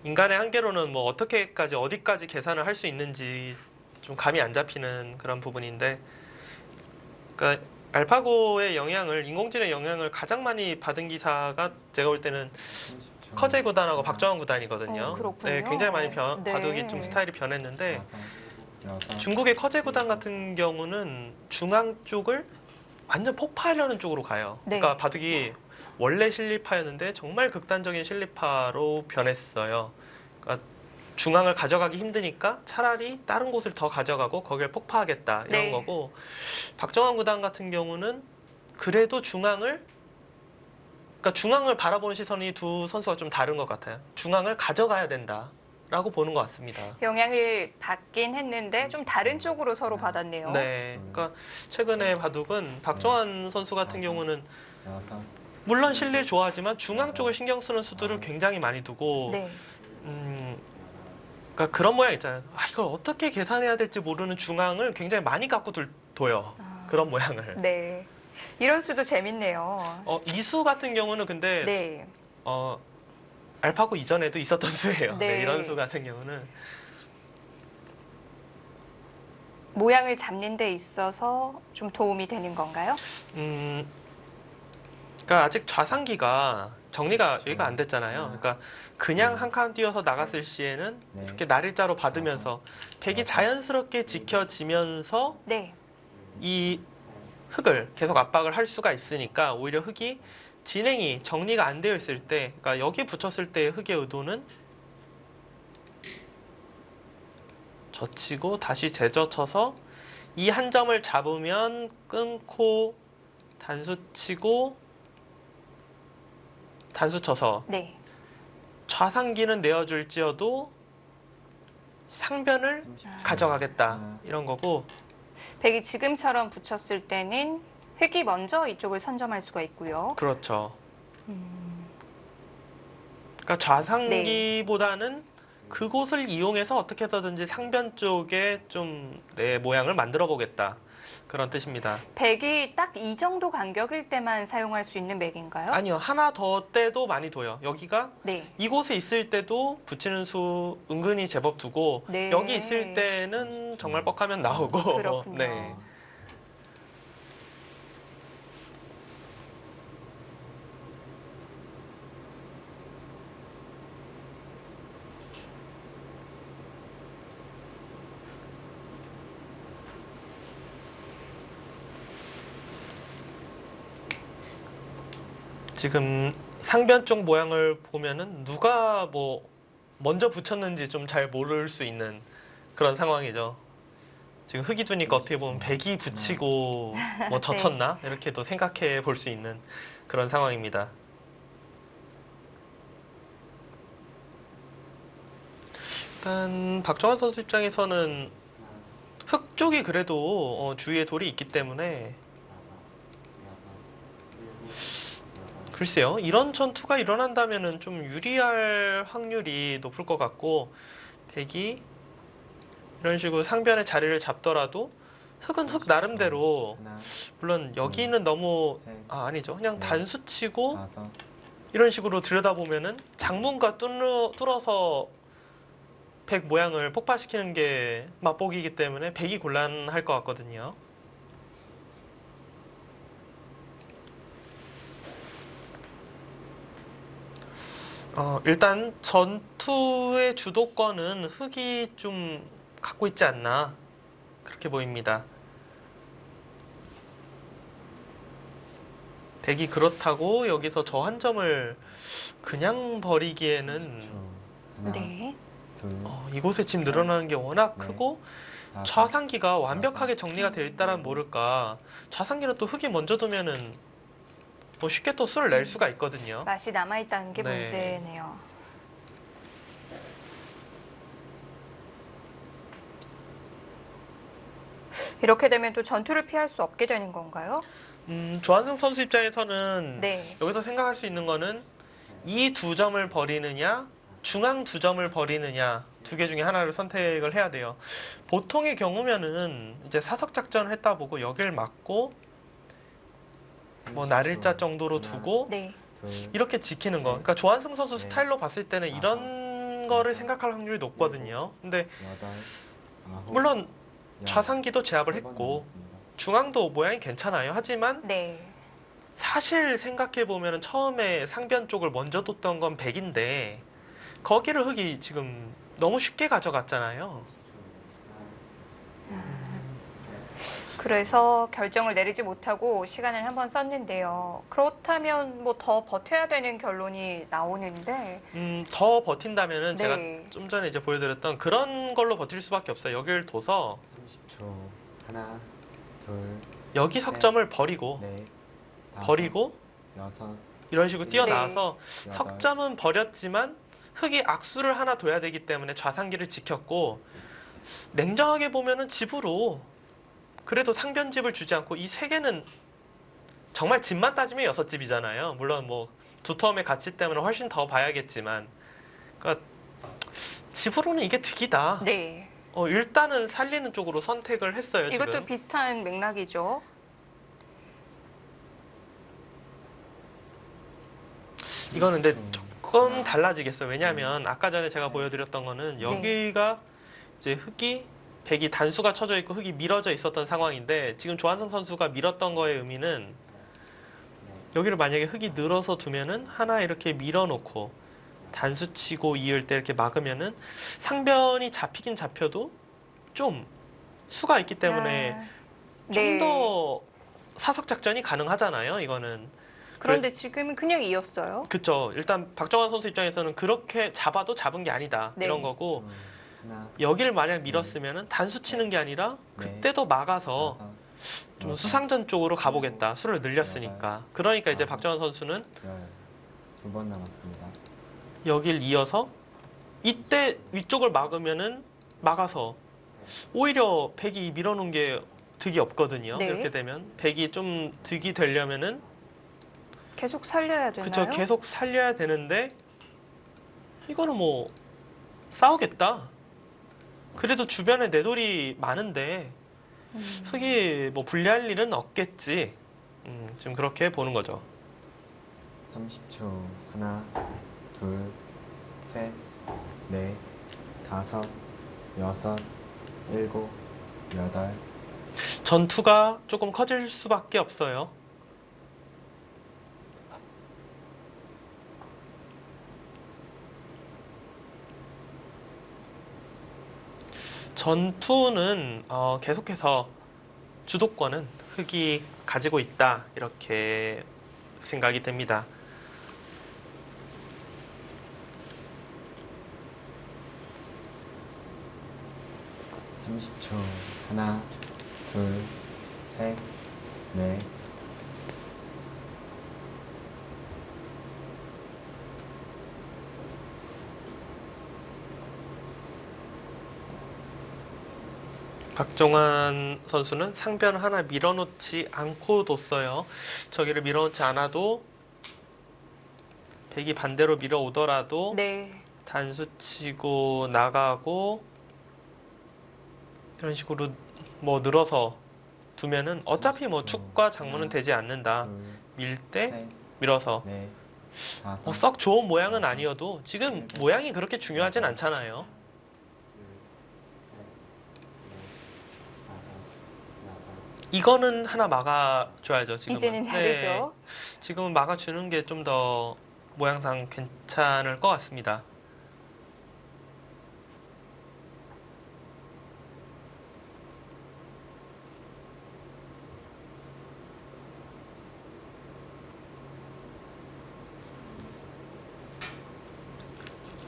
인간의 한계로는 뭐 어떻게까지 어디까지 계산을 할 수 있는지 좀 감이 안 잡히는 그런 부분인데, 그러니까 알파고의 영향을 인공지능 영향을 가장 많이 받은 기사가 제가 볼 때는 30초. 커제 구단하고 박정환 구단이거든요. 그렇군요. 네, 굉장히 많이 네. 바둑이 좀 스타일이 변했는데 다섯, 여섯, 중국의 커제 구단 같은 경우는 중앙 쪽을 완전 폭파하려는 쪽으로 가요. 네. 그러니까 바둑이 원래 실리파였는데 정말 극단적인 실리파로 변했어요. 그러니까 중앙을 가져가기 힘드니까 차라리 다른 곳을 더 가져가고 거기를 폭파하겠다 이런 네. 거고, 박정환 구단 같은 경우는 그래도 중앙을 바라보는 시선이 두 선수가 좀 다른 것 같아요. 중앙을 가져가야 된다라고 보는 것 같습니다. 영향을 받긴 했는데 좀 다른 쪽으로 서로 받았네요. 네, 그러니까 최근의 바둑은 박정환 선수 같은 경우는 여섯, 물론 실리를 좋아하지만 중앙 쪽을 신경 쓰는 수들을 굉장히 많이 두고, 네. 그러니까 그런 모양 있잖아요. 이걸 어떻게 계산해야 될지 모르는 중앙을 굉장히 많이 갖고 둬요. 그런 모양을. 네. 이런 수도 재밌네요. 이수 같은 경우는 근데 네. 알파고 이전에도 있었던 수예요. 네. 네, 이런 수 같은 경우는. 모양을 잡는 데 있어서 좀 도움이 되는 건가요? 그러니까 아직 좌상기가 정리가 여기가 안 됐잖아요. 그러니까 그냥 한 칸 띄어서 나갔을 시에는 네. 이렇게 날일자로 받으면서 백이 자연스럽게 지켜지면서 네. 이 흙을 계속 압박을 할 수가 있으니까 오히려 흙이 진행이 정리가 안 되어 있을 때, 그러니까 여기 붙였을 때의 흙의 의도는 젖히고 다시 재젖혀서 이 한 점을 잡으면 끊고 단수 치고 단수 쳐서 네. 좌상기는 내어줄지어도 상변을 가져가겠다 이런 거고, 백이 지금처럼 붙였을 때는 획이 먼저 이쪽을 선점할 수가 있고요. 그렇죠. 그러니까 좌상기보다는 그곳을 이용해서 어떻게 해서든지 상변 쪽에 좀 내 모양을 만들어 보겠다 그런 뜻입니다. 백이 딱 이 정도 간격일 때만 사용할 수 있는 맥인가요? 아니요, 하나 더 때도 많이 둬요. 여기가 네. 이곳에 있을 때도 붙이는 수 은근히 제법 두고, 네. 여기 있을 때는 정말 뻑하면 나오고. 그렇군요. 네. 지금 상변 쪽 모양을 보면은 누가 뭐 먼저 붙였는지 좀 잘 모를 수 있는 그런 상황이죠. 지금 흙이 두니까 어떻게 보면 백이 붙이고 뭐 젖혔나 이렇게도 생각해 볼 수 있는 그런 상황입니다. 일단 박정환 선수 입장에서는 흙 쪽이 그래도 주위에 돌이 있기 때문에, 글쎄요, 이런 전투가 일어난다면은 좀 유리할 확률이 높을 것 같고, 백이 이런 식으로 상변의 자리를 잡더라도 흙은 흙 나름대로, 하나, 물론 여기는 너무 셋, 아니죠. 그냥 네. 단수 치고 다섯, 이런 식으로 들여다보면은 장문과 뚫어서 백 모양을 폭파시키는 게 맛보기이기 때문에 백이 곤란할 것 같거든요. 일단 전투의 주도권은 흑이 좀 갖고 있지 않나 그렇게 보입니다. 백이 그렇다고 여기서 저 한 점을 그냥 버리기에는 10초. 하나, 네. 둘, 이곳에 지금 늘어나는 게 워낙 네. 크고 다섯, 좌상기가 완벽하게 여섯, 정리가 되어 있다란 모를까. 좌상기는 또 흑이 먼저 두면은 뭐 쉽게 또 수를 낼 수가 있거든요. 맛이 남아있다는 게 네. 문제네요. 이렇게 되면 또 전투를 피할 수 없게 되는 건가요? 조한승 선수 입장에서는 네. 여기서 생각할 수 있는 거는 이 두 점을 버리느냐, 중앙 두 점을 버리느냐, 두 개 중에 하나를 선택을 해야 돼요. 보통의 경우면은 이제 사석 작전을 했다 보고 여길 막고 뭐 30초. 날일자 정도로 하나, 두고 네. 둘, 이렇게 지키는 거. 그러니까 조한승 선수 네. 스타일로 봤을 때는 이런 거를 생각할 확률이 높거든요. 근데 여덟, 아홉, 물론 열. 좌상기도 제압을 세번 했고 남았습니다. 중앙도 모양이 괜찮아요. 하지만 네. 사실 생각해 보면 처음에 상변 쪽을 먼저 뒀던 건 백인데 거기를 흑이 지금 너무 쉽게 가져갔잖아요. 그래서 결정을 내리지 못하고 시간을 한번 썼는데요. 그렇다면 뭐 더 버텨야 되는 결론이 나오는데. 더 버틴다면은 네. 제가 좀 전에 이제 보여드렸던 그런 걸로 버틸 수밖에 없어요. 여기를 둬서 30초. 하나, 둘, 여기 셋, 석점을 버리고 넷, 다섯, 버리고 여섯, 이런 식으로 뛰어나와서 여덟, 석점은 버렸지만 흑이 악수를 하나 둬야 되기 때문에 좌상기를 지켰고 냉정하게 보면은 집으로 그래도 상변집을 주지 않고 이 세 개는 정말 집만 따지면 6집이잖아요. 물론 뭐 두 텀의 가치 때문에 훨씬 더 봐야겠지만 그러니까 집으로는 이게 득이다. 네. 일단은 살리는 쪽으로 선택을 했어요. 이것도 지금. 비슷한 맥락이죠. 이거는 근데 음. 조금 달라지겠어요. 왜냐하면 아까 전에 제가 보여드렸던 거는 네. 여기가 이제 흑이 백이 단수가 쳐져 있고 흑이 밀어져 있었던 상황인데 지금 조한승 선수가 밀었던 거의 의미는 여기를 만약에 흑이 늘어서 두면은 하나 이렇게 밀어놓고 단수 치고 이을 때 이렇게 막으면은 상변이 잡히긴 잡혀도 좀 수가 있기 때문에 아, 좀 네. 더 사석 작전이 가능하잖아요. 이거는. 그런데 지금은 그냥 이었어요. 그쵸. 일단 박정환 선수 입장에서는 그렇게 잡아도 잡은 게 아니다. 네. 이런 거고 하나, 여기를 만약 밀었으면은 단수 치는 게 아니라 그때도 막아서 다섯, 좀 여섯, 수상전 쪽으로 가보겠다. 수를 늘렸으니까. 그러니까 이제 아홉. 박정환 선수는 열. 두 번 남았습니다. 여길 이어서 이때 위쪽을 막으면은 막아서 오히려 백이 밀어놓은 게 득이 없거든요. 네. 이렇게 되면 백이 좀 득이 되려면은 계속 살려야 되나요? 그쵸. 계속 살려야 되는데 이거는 뭐 싸우겠다. 그래도 주변에 내 돌이 많은데 흑이 뭐 불리할 일은 없겠지. 지금 그렇게 보는 거죠. 30초. 하나, 둘, 셋, 넷, 다섯, 여섯, 일곱, 여덟. 전투가 조금 커질 수밖에 없어요. 전투는 계속해서 주도권은 흑이 가지고 있다 이렇게 생각이 됩니다. (30초) 하나, 둘, 셋, 넷, 박정환 선수는 상변 하나 밀어놓지 않고 뒀어요. 저기를 밀어놓지 않아도 백이 반대로 밀어오더라도 네. 단수 치고 나가고 이런 식으로 뭐 늘어서 두면은 어차피 뭐 축과 장문은 되지 않는다. 둘, 밀 때 셋, 밀어서 넷, 다섯, 뭐 썩 좋은 모양은 아니어도 지금 모양이 그렇게 중요하진 않잖아요. 이거는 하나 막아줘야죠. 지금은. 이제는 다르죠. 지금은 막아주는 게 좀 더 모양상 괜찮을 것 같습니다.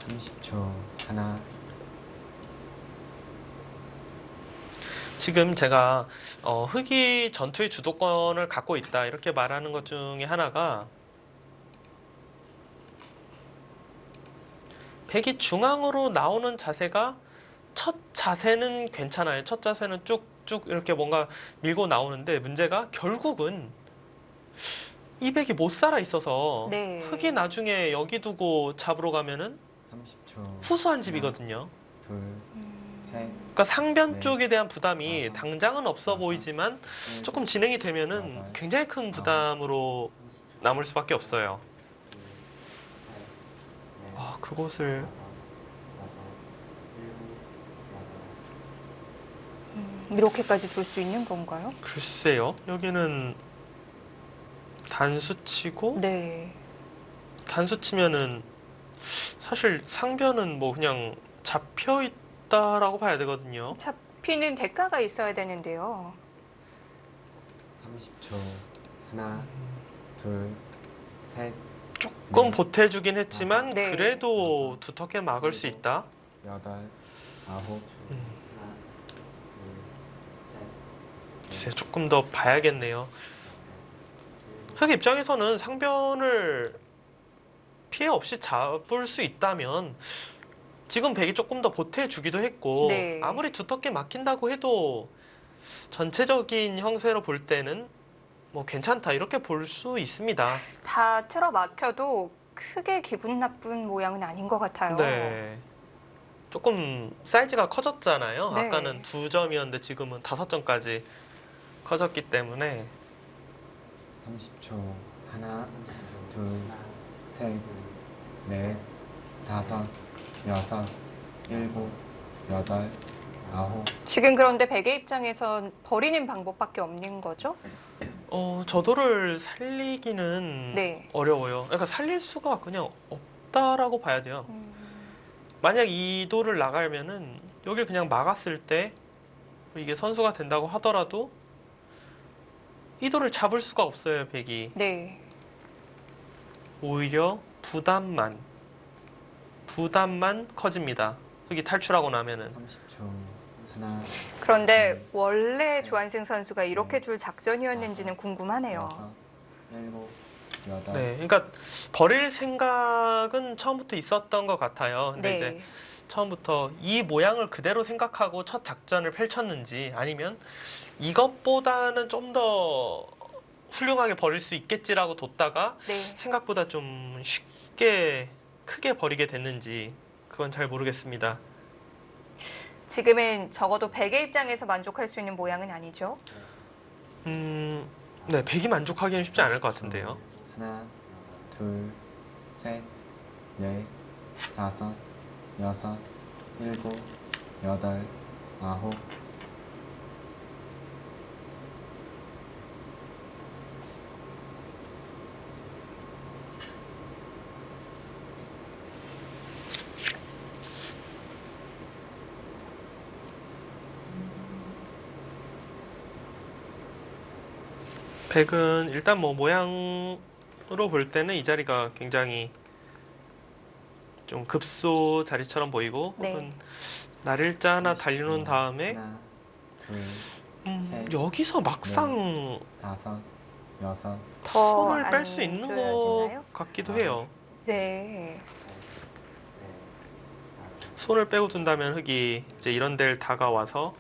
네. 30초. 하나, 지금 제가 흑이 전투의 주도권을 갖고 있다 이렇게 말하는 것 중에 하나가 백이 중앙으로 나오는 자세가 첫 자세는 괜찮아요. 첫 자세는 쭉쭉 이렇게 뭔가 밀고 나오는데 문제가 결국은 이 백이 못 살아 있어서 네. 흑이 나중에 여기 두고 잡으러 가면은 30초. 후수한 집이거든요. 둘, 셋, 그러니까 상변 네. 쪽에 대한 부담이 다섯, 당장은 없어 여섯, 보이지만 일곱, 조금 진행이 되면은 여덟, 굉장히 큰 부담으로 남을 수밖에 없어요. 그곳을 이렇게까지 둘 수 있는 건가요? 글쎄요. 여기는 단수치고 네. 단수치면은 사실 상변은 뭐 그냥 잡혀 있다라고 봐야 되거든요. 잡히는 대가가 있어야 되는데요. 30초. 하나, 둘, 셋, 조금 네. 보태주긴 했지만 네. 그래도 두텁게 막을 수 있다. 여덟, 아홉, 글쎄 조금 더 봐야겠네요. 흑 입장에서는 상변을 피해 없이 잡을 수 있다면 지금 백이 조금 더 보태주기도 했고 네. 아무리 두텁게 막힌다고 해도 전체적인 형세로 볼 때는 뭐 괜찮다 이렇게 볼 수 있습니다. 다 틀어막혀도 크게 기분 나쁜 모양은 아닌 것 같아요. 네. 조금 사이즈가 커졌잖아요. 네. 아까는 2점이었는데 지금은 5점까지 커졌기 때문에 30초. 하나, 둘, 셋, 넷, 다섯, 여섯, 일곱, 여덟, 아홉. 지금 그런데 백의 입장에선 버리는 방법밖에 없는 거죠? 저도를 살리기는 네. 어려워요. 그러니까 살릴 수가 그냥 없다라고 봐야 돼요. 만약 이 도를 나가면은 여길 그냥 막았을 때 이게 선수가 된다고 하더라도 이 도를 잡을 수가 없어요, 백이. 네. 오히려 부담만 커집니다. 흑이 탈출하고 나면은. 30초. 하나, 그런데 원래 조한승 선수가 이렇게 둘 작전이었는지는 궁금하네요. 여섯, 일곱, 여덟. 네, 그러니까 버릴 생각은 처음부터 있었던 것 같아요. 근데 이제 네. 처음부터 이 모양을 그대로 생각하고 첫 작전을 펼쳤는지 아니면 이것보다는 좀 더 훌륭하게 버릴 수 있겠지라고 뒀다가 네. 생각보다 좀 쉽게 크게 버리게 됐는지 그건 잘 모르겠습니다. 지금은 적어도 백의 입장에서 만족할 수 있는 모양은 아니죠. 네, 백이 만족하기는 쉽지 않을 것 같은데요. 하나, 둘, 셋, 넷, 다섯, 여섯, 일곱, 여덟, 아홉. 백은 일단 뭐 모양으로 볼 때는 이 자리가 굉장히 좀 급소 자리처럼 보이고 네. 혹은 날일자 하나 달려놓은 다음에 하나, 둘, 셋, 여기서 막상 다섯, 여섯. 더 손을 뺄 수 있는 앉아지나요? 것 같기도 해요. 네. 손을 빼고 둔다면 흑이 이제 이런 데를 다가와서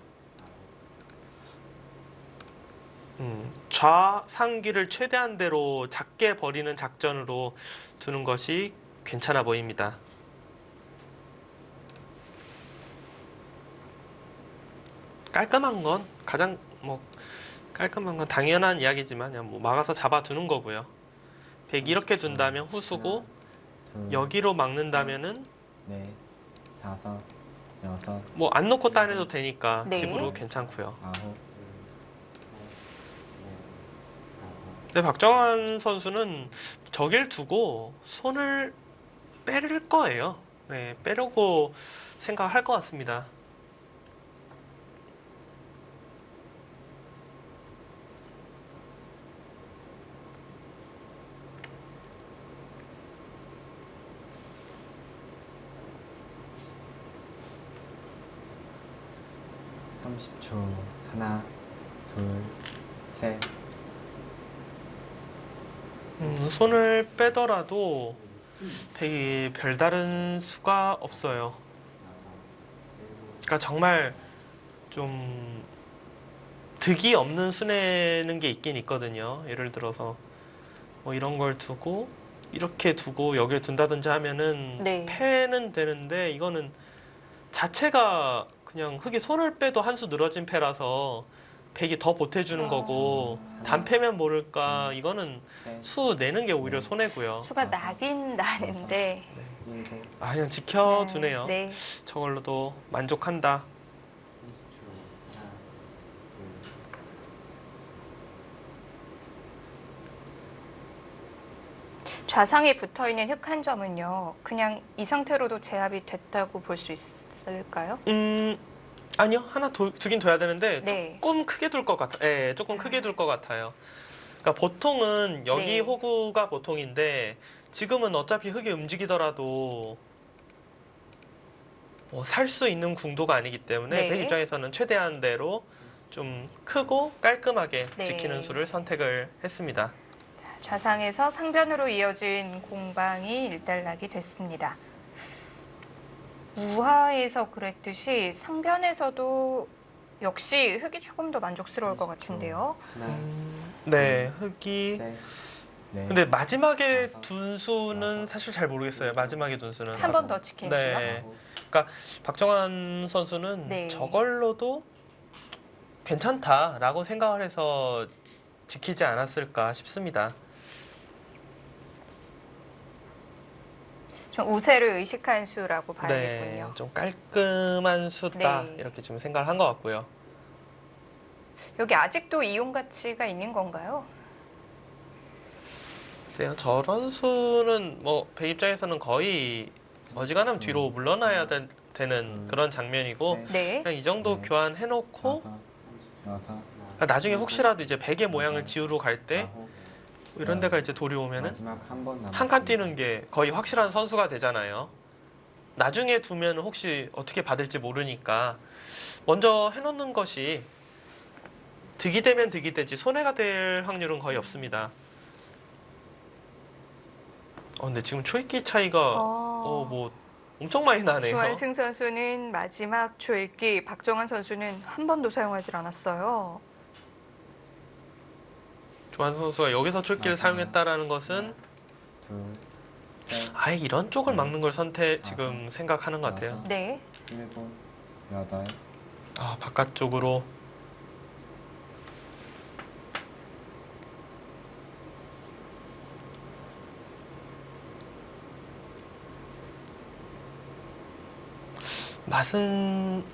좌상기를 최대한대로 작게 버리는 작전으로 두는 것이 괜찮아 보입니다. 깔끔한 건 가장 뭐 깔끔한 건 당연한 이야기지만 그냥 뭐 막아서 잡아두는 거고요. 백 이렇게 둔다면 후수고 둘, 여기로 막는다면은 넷, 다섯, 여섯, 뭐 안 놓고 따내도 되니까 네. 집으로 괜찮고요. 아홉, 근데 박정환 선수는 저길 두고 손을 빼릴 거예요. 네, 빼려고 생각할 것 같습니다. 삼십 초. 하나, 둘, 셋, 손을 빼더라도 백이 별다른 수가 없어요. 그러니까 정말 좀 득이 없는 수내는 게 있긴 있거든요. 예를 들어서 뭐 이런 걸 두고 이렇게 두고 여기를 둔다든지 하면은 네. 패는 되는데 이거는 자체가 그냥 흙이 손을 빼도 한 수 늘어진 패라서 백이 더 보태주는 거고 단패면 모를까 이거는 셋, 수 내는 게 오히려 손해고요. 수가 나긴 나는데. 일곱, 아 그냥 지켜두네요. 네. 저걸로도 만족한다. 좌상에 붙어 있는 흙 한 점은요. 그냥 이 상태로도 제압이 됐다고 볼 수 있을까요? 아니요 하나 두긴 둬야 되는데 네. 조금 크게 둘 것 같아. 예, 조금 크게 둘 것 같아요. 그러니까 보통은 여기 네. 호구가 보통인데 지금은 어차피 흙이 움직이더라도 살 수 있는 궁도가 아니기 때문에 네. 백 입장에서는 최대한대로 좀 크고 깔끔하게 네. 지키는 수를 선택을 했습니다. 좌상에서 상변으로 이어진 공방이 일단락이 됐습니다. 우하에서 그랬듯이 상변에서도 역시 흙이 조금 더 만족스러울 것 같은데요. 하나, 네, 흙이 셋, 넷, 근데 마지막에 다섯, 둔 수는 여섯, 사실 잘 모르겠어요. 마지막에 둔 수는 한 번 더 지키는 수요? 네. 박정환 선수는 네. 저걸로도 괜찮다라고 생각을 해서 지키지 않았을까 싶습니다. 좀 우세를 의식한 수라고 봐야겠군요. 네, 좀 깔끔한 수다 네. 이렇게 지금 생각을 한 것 같고요. 여기 아직도 이용 가치가 있는 건가요? 글쎄요, 저런 수는 뭐 배 입장에서는 거의 어지간하면 뒤로 물러나야 되는 그런 장면이고 셋, 네. 그냥 이 정도 네. 교환해놓고 다섯, 여섯, 나중에 혹시라도 이제 베개 모양을 지우러 갈 때 아홉, 이런 데가 이제 도리 오면은 마지막 한 번 남았습니다. 한 칸 뛰는 게 거의 확실한 선수가 되잖아요. 나중에 두면 혹시 어떻게 받을지 모르니까 먼저 해놓는 것이 득이 되면 득이 되지 손해가 될 확률은 거의 없습니다. 근데 지금 초읽기 차이가 뭐 엄청 많이 나네요. 조한승 선수는 마지막 초읽기, 박정환 선수는 한 번도 사용하지 않았어요. 조한 선수가 여기서 초읽기를 맞아요. 사용했다라는 것은 둘, 셋, 아예 이런 쪽을 네. 막는 걸 지금 생각하는 것 같아요. 여섯, 네. 일곱, 여덟, 바깥쪽으로 맛은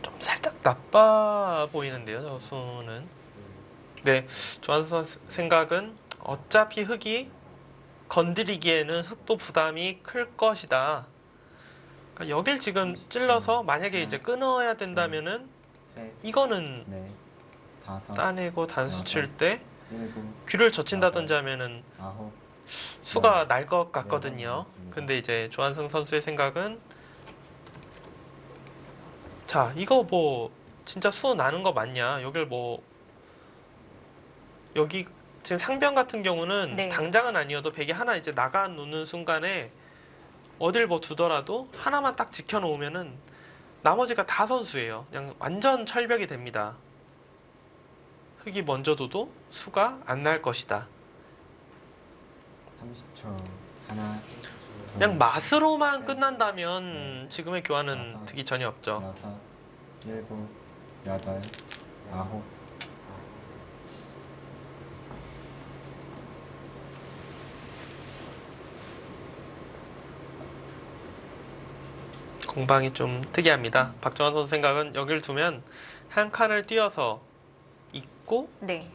좀 살짝 나빠 보이는데요, 저 수는. 네, 조한 선수 생각은 어차피 흙이 건드리기에는 흙도 부담이 클 것이다. 그러니까 여길 지금 찔러서 만약에 이제 끊어야 된다면은 셋, 이거는 넷, 다섯, 따내고 단수 칠 때 일곱, 귀를 젖힌다든지 하면은 아홉, 수가 날 것 같거든요. 맞습니다. 근데 이제 조한승 선수의 생각은 자, 이거 뭐 진짜 수 나는 거 맞냐? 여기 지금 상변 같은 경우는 네. 당장은 아니어도 백이 하나 이제 나가 놓는 순간에 어딜 뭐 두더라도 하나만 딱 지켜 놓으면은 나머지가 다 선수예요. 그냥 완전 철벽이 됩니다. 흙이 먼저 둬도 수가 안 날 것이다. 30초. 하나, 둘, 그냥 맛으로만 셋, 끝난다면 지금의 교환은 다섯, 득이 전혀 없죠. 여섯, 일곱, 여덟, 아홉, 공방이 좀 특이합니다. 박정환 선수 생각은 여기를 두면 한 칸을 띄어서 있고 네.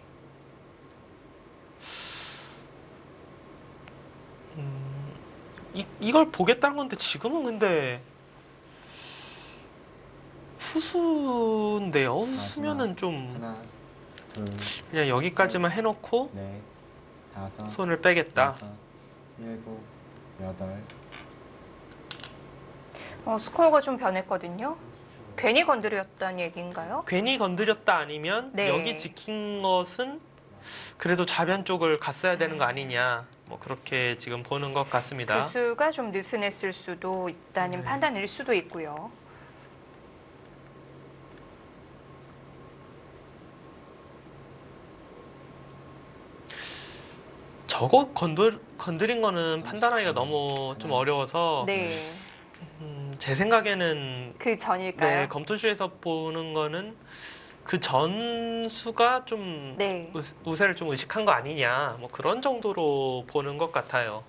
이걸 보겠다는 건데 지금은 근데 후수인데요. 후수면은 좀 하나, 둘, 그냥 여기까지만 해놓고 넷, 다섯, 손을 빼겠다. 여섯, 일곱, 여덟, 스코어가 좀 변했거든요. 괜히 건드렸다는 얘기인가요? 괜히 건드렸다 아니면 네. 여기 지킨 것은 그래도 좌변 쪽을 갔어야 되는 거 아니냐. 뭐 그렇게 지금 보는 것 같습니다. 교수가 좀 느슨했을 수도 있다는 네. 판단일 수도 있고요. 저거 건드린 거는 판단하기가 너무 좀 어려워서 네. 제 생각에는 그 전일까요? 네, 검토실에서 보는 거는 그 전수가 좀 네. 우세를 좀 의식한 거 아니냐 뭐 그런 정도로 보는 것 같아요.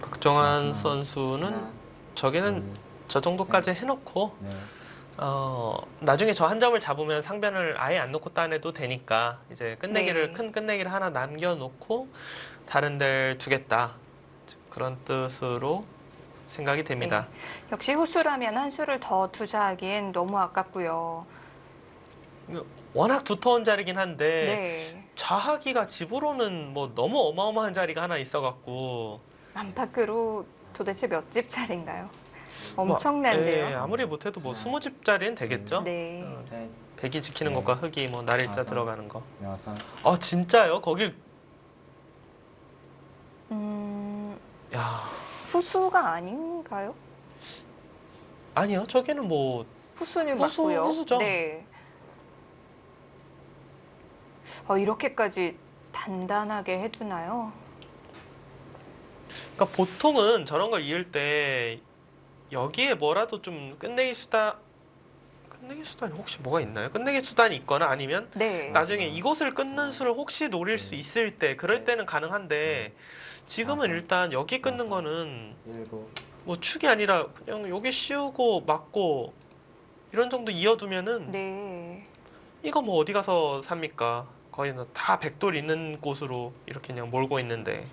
박정환 마지막 선수는 하나, 저기는 둘, 저 정도까지 해놓고 넷, 나중에 저 한 점을 잡으면 상변을 아예 안 놓고 따내도 되니까 이제 끝내기를 네. 큰 끝내기를 하나 남겨놓고 다른 데를 두겠다 그런 뜻으로 생각이 됩니다. 역시 후수라면 한 수를 더 투자하기엔 너무 아깝고요. 워낙 두터운 자리긴 한데 네. 자하기가 집으로는 뭐 너무 어마어마한 자리가 하나 있어갖고 안팎으로 도대체 몇 집짜리인가요? 뭐, 엄청난데요. 예, 아무리 못해도 뭐 20집짜리는 되겠죠? 네. 셋, 백이 지키는 네. 것과 흙이 뭐 날일자 다섯. 들어가는 거. 여섯, 진짜요? 거길 야 후수가 아닌가요? 아니요 저기는 뭐 후수는 후수, 맞고요. 후수죠. 네. 이렇게까지 단단하게 해두나요? 그러니까 보통은 저런 걸 이을 때 여기에 뭐라도 좀 끝내기 수단이 혹시 뭐가 있나요? 끝내기 수단이 있거나 아니면 네. 나중에 이곳을 끊는 수를 혹시 노릴 수 있을 때 그럴 때는 가능한데 지금은 일단 여기 끊는 거는 일곱, 뭐 축이 아니라 그냥 여기 씌우고 막고 이런 정도 이어두면은 네. 이거 뭐 어디 가서 삽니까? 거의 다 백돌 있는 곳으로 이렇게 그냥 몰고 있는데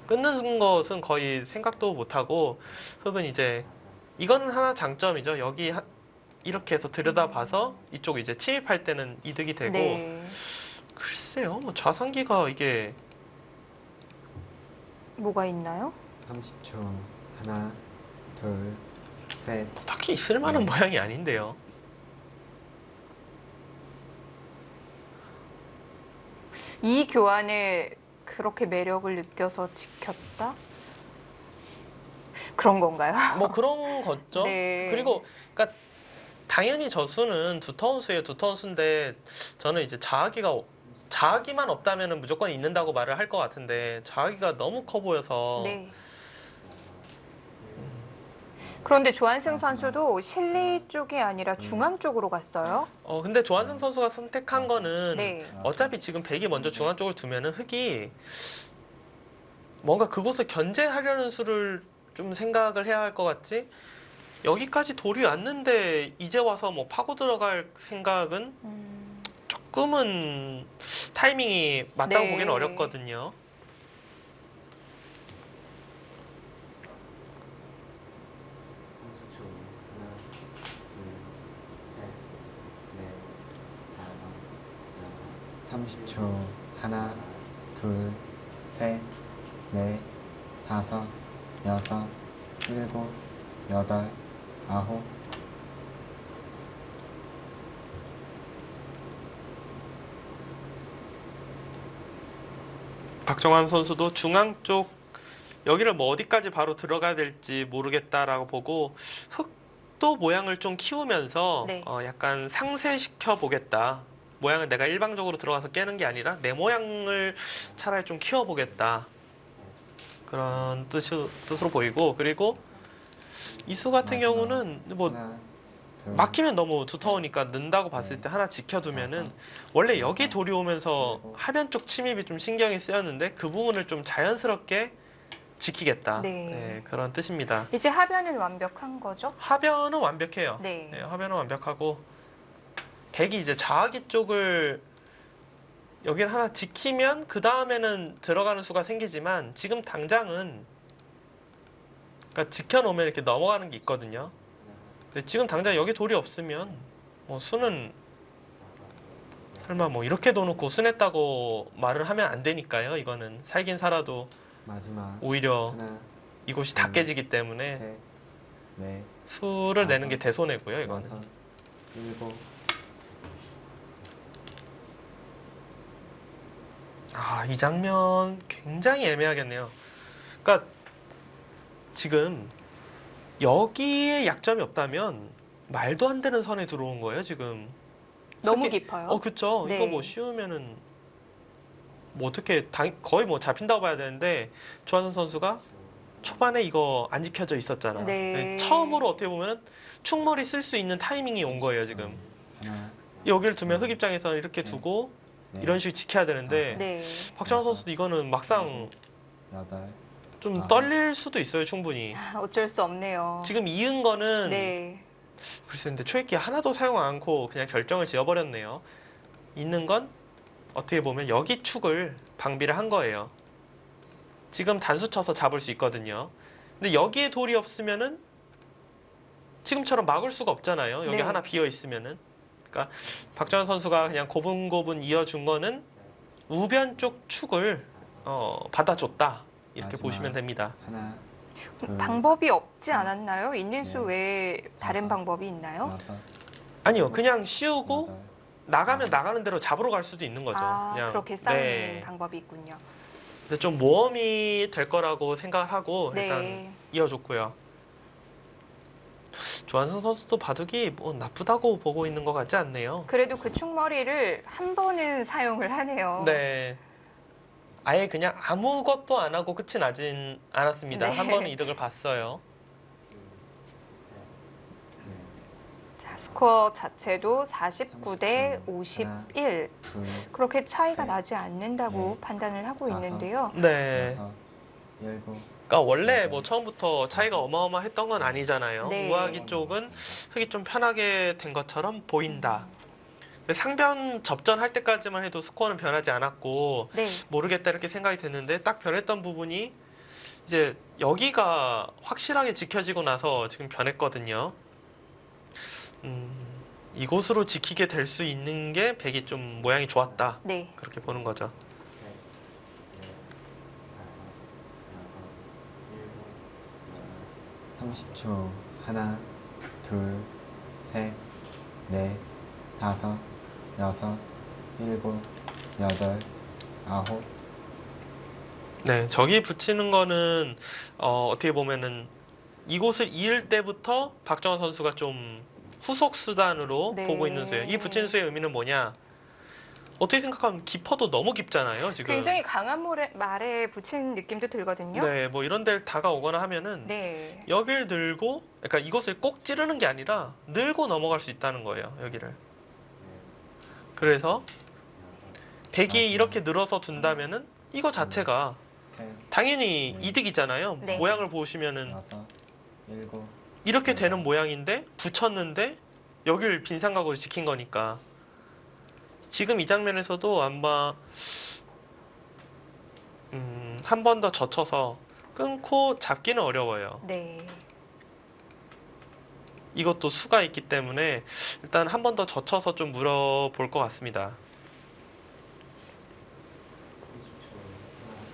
끊는 것은 거의 생각도 못하고 흙은 이제 이거는 하나 장점이죠. 여기 이렇게 해서 들여다봐서 이쪽 이제 침입할 때는 이득이 되고 네. 글쎄요 뭐 좌상기가 이게 뭐가 있나요? 30초. 하나, 둘, 셋, 딱히 있을 만한 네. 모양이 아닌데요. 이 교환에 그렇게 매력을 느껴서 지켰다? 그런 건가요? 뭐 그런 거죠. 네. 그리고 그러니까 당연히 저수는 두터운 수예요. 두터운 수인데 저는 이제 자아기만 없다면 무조건 있는다고 말을 할 것 같은데 자아기가 너무 커 보여서 네. 그런데 조한승 선수도 실리 쪽이 아니라 중앙 쪽으로 갔어요. 근데 조한승 선수가 선택한 거는 네. 어차피 지금 백이 먼저 중앙 쪽을 두면은 흙이 뭔가 그곳을 견제하려는 수를 좀 생각을 해야 할 것 같지. 여기까지 돌이 왔는데 이제 와서 뭐 파고 들어갈 생각은 조금은 타이밍이 맞다고 네. 보기는 어렵거든요. 삼십 초. 하나, 둘, 셋, 넷, 다섯, 여섯, 일곱, 여덟, 아홉. 박정환 선수도 중앙 쪽 여기를 뭐 어디까지 바로 들어가야 될지 모르겠다라고 보고 흙도 모양을 좀 키우면서 네. 약간 상쇄시켜 보겠다. 모양을 내가 일방적으로 들어가서 깨는 게 아니라 내 모양을 차라리 좀 키워보겠다. 그런 뜻으로 보이고 그리고 이수 같은 마지막. 경우는 뭐 하나, 둘, 막히면 너무 두터우니까 는다고 봤을 때 하나 지켜두면은 원래 여기 돌이 오면서 하변 쪽 침입이 좀 신경이 쓰였는데 그 부분을 좀 자연스럽게 지키겠다. 네. 네, 그런 뜻입니다. 이제 하변은 완벽한 거죠? 하변은 완벽해요. 네. 네, 하변은 완벽하고 백이 이제 좌하기 쪽을 여기를 하나 지키면 그 다음에는 들어가는 수가 생기지만 지금 당장은 그러니까 지켜놓으면 이렇게 넘어가는 게 있거든요. 근데 지금 당장 여기 돌이 없으면 뭐 수는 설마 뭐 이렇게 둬놓고 순했다고 말을 하면 안 되니까요. 이거는 살긴 살아도 마지막. 오히려 하나, 이곳이 다 깨지기 때문에 셋, 넷, 수를 내는 게 다섯, 대손해고요. 이거는. 여섯, 일곱. 아, 이 장면 굉장히 애매하겠네요. 그러니까 지금 여기에 약점이 없다면 말도 안 되는 선에 들어온 거예요, 지금. 너무 특히- 깊어요. 그쵸. 네. 이거 뭐 쉬우면은 뭐 어떻게 거의 뭐 잡힌다고 봐야 되는데 조한선 선수가 초반에 이거 안 지켜져 있었잖아. 네. 처음으로 어떻게 보면은 충머리 쓸 수 있는 타이밍이 온 거예요, 지금. 하나, 여기를 두면 흑 입장에서는 이렇게 네. 두고 넷, 이런 식으로 지켜야 되는데 네. 박정환 선수도 이거는 막상 여덟. 좀 아. 떨릴 수도 있어요, 충분히. 어쩔 수 없네요. 지금 이은 거는 네. 글쎄 근데 초읽기 하나도 사용 않고 그냥 결정을 지어버렸네요. 있는 건 어떻게 보면 여기 축을 방비를 한 거예요. 지금 단수 쳐서 잡을 수 있거든요. 근데 여기에 돌이 없으면은 지금처럼 막을 수가 없잖아요. 여기 네. 하나 비어 있으면은. 그러니까 박정환 선수가 그냥 고분고분 이어준 거는 우변 쪽 축을 받아줬다. 이렇게 마지막. 보시면 됩니다. 하나, 둘, 방법이 없지 않았나요? 있는 수 네. 외에 다른 다섯, 방법이 있나요? 여섯, 아니요, 그냥 씌우고 여덟. 나가면 나가는 대로 잡으러 갈 수도 있는 거죠. 아, 그냥. 그렇게 싸우는 네. 방법이 있군요. 근데 좀 모험이 될 거라고 생각을 하고 일단 네. 이어줬고요. 조한선 선수도 바둑이 뭐 나쁘다고 보고 있는 것 같지 않네요. 그래도 그 충머리를 한 번은 사용을 하네요. 네. 아예 그냥 아무것도 안 하고 끝이 나진 않았습니다. 네. 한 번은 이득을 봤어요. 자, 스코어 자체도 49대 30초. 51. 둘, 그렇게 차이가 셋, 나지 않는다고 넷, 판단을 하고 다섯. 있는데요. 네. 여섯, 일곱. 그러니까 원래 뭐 처음부터 차이가 어마어마했던 건 아니잖아요. 네. 우아기 쪽은 흙이 좀 편하게 된 것처럼 보인다. 근데 상변 접전할 때까지만 해도 스코어는 변하지 않았고 네. 모르겠다 이렇게 생각이 됐는데 딱 변했던 부분이 이제 여기가 확실하게 지켜지고 나서 지금 변했거든요. 이곳으로 지키게 될 수 있는 게 백이 좀 모양이 좋았다. 네. 그렇게 보는 거죠. 30초. 하나, 둘, 셋, 넷, 다섯, 여섯, 일곱, 여덟, 아홉. 네, 저기 붙이는 거는 어떻게 보면은 이곳을 이을 때부터 박정환 선수가 좀 후속 수단으로 네. 보고 있는 수예요. 이 붙이는 수의 의미는 뭐냐? 어떻게 생각하면 깊어도 너무 깊잖아요, 지금. 굉장히 강한 말에 붙인 느낌도 들거든요. 네, 뭐 이런 데를 다가오거나 하면은 네. 여길 늘고, 그러니까 이곳을 꼭 찌르는 게 아니라 늘고 넘어갈 수 있다는 거예요, 여기를. 그래서 백이 마지막. 이렇게 늘어서 둔다면은 이거 자체가 셋, 당연히 이득이잖아요. 네. 모양을 보시면은 여섯, 일곱. 이렇게 되는 모양인데 붙였는데 여길 빈상각으로 지킨 거니까 지금 이 장면에서도 아마 한 번 더 젖혀서 끊고 잡기는 어려워요. 네. 이것도 수가 있기 때문에 일단 한 번 더 젖혀서 좀 물어볼 것 같습니다.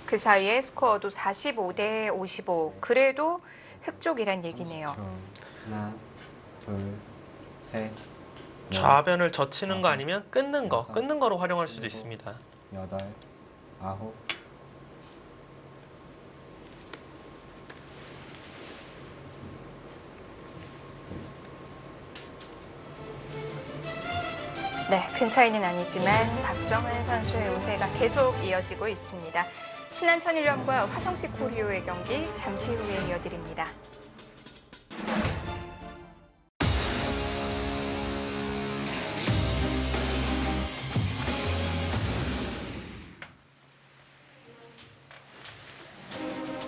그 사이에 스코어도 45대 55. 그래도 흑쪽이란 얘기네요. 30초. 하나, 둘, 셋, 넷, 좌변을 젖히는 거 다섯, 아니면 끊는 거, 여섯, 끊는 거로 활용할 수도 일곱. 있습니다. 여덟, 아홉. 네, 큰 차이는 아니지만 박정은 선수의 우세가 계속 이어지고 있습니다. 신한천일염과 화성시 코리오의 경기 잠시 후에 이어드립니다.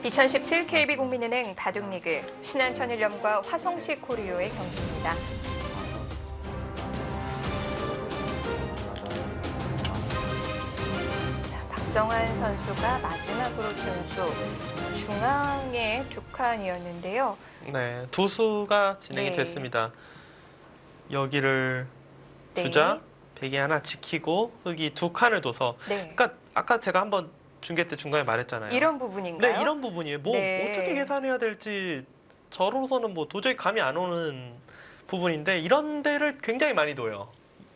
2017 KB국민은행 바둑리그 신한천일염과 화성시 코리오의 경기입니다. 박정환 선수가 마지막으로 준수 중앙의 두 칸이었는데요. 네, 두 수가 진행이 네. 됐습니다. 여기를 네. 주자, 백이 하나 지키고 흙이 두 칸을 둬서. 네. 그러니까 아까 제가 한번 중계 때 중간에 말했잖아요. 이런 부분인가요? 네, 이런 부분이에요. 뭐 네. 어떻게 계산해야 될지 저로서는 뭐 도저히 감이 안 오는 부분인데 이런 데를 굉장히 많이 둬요.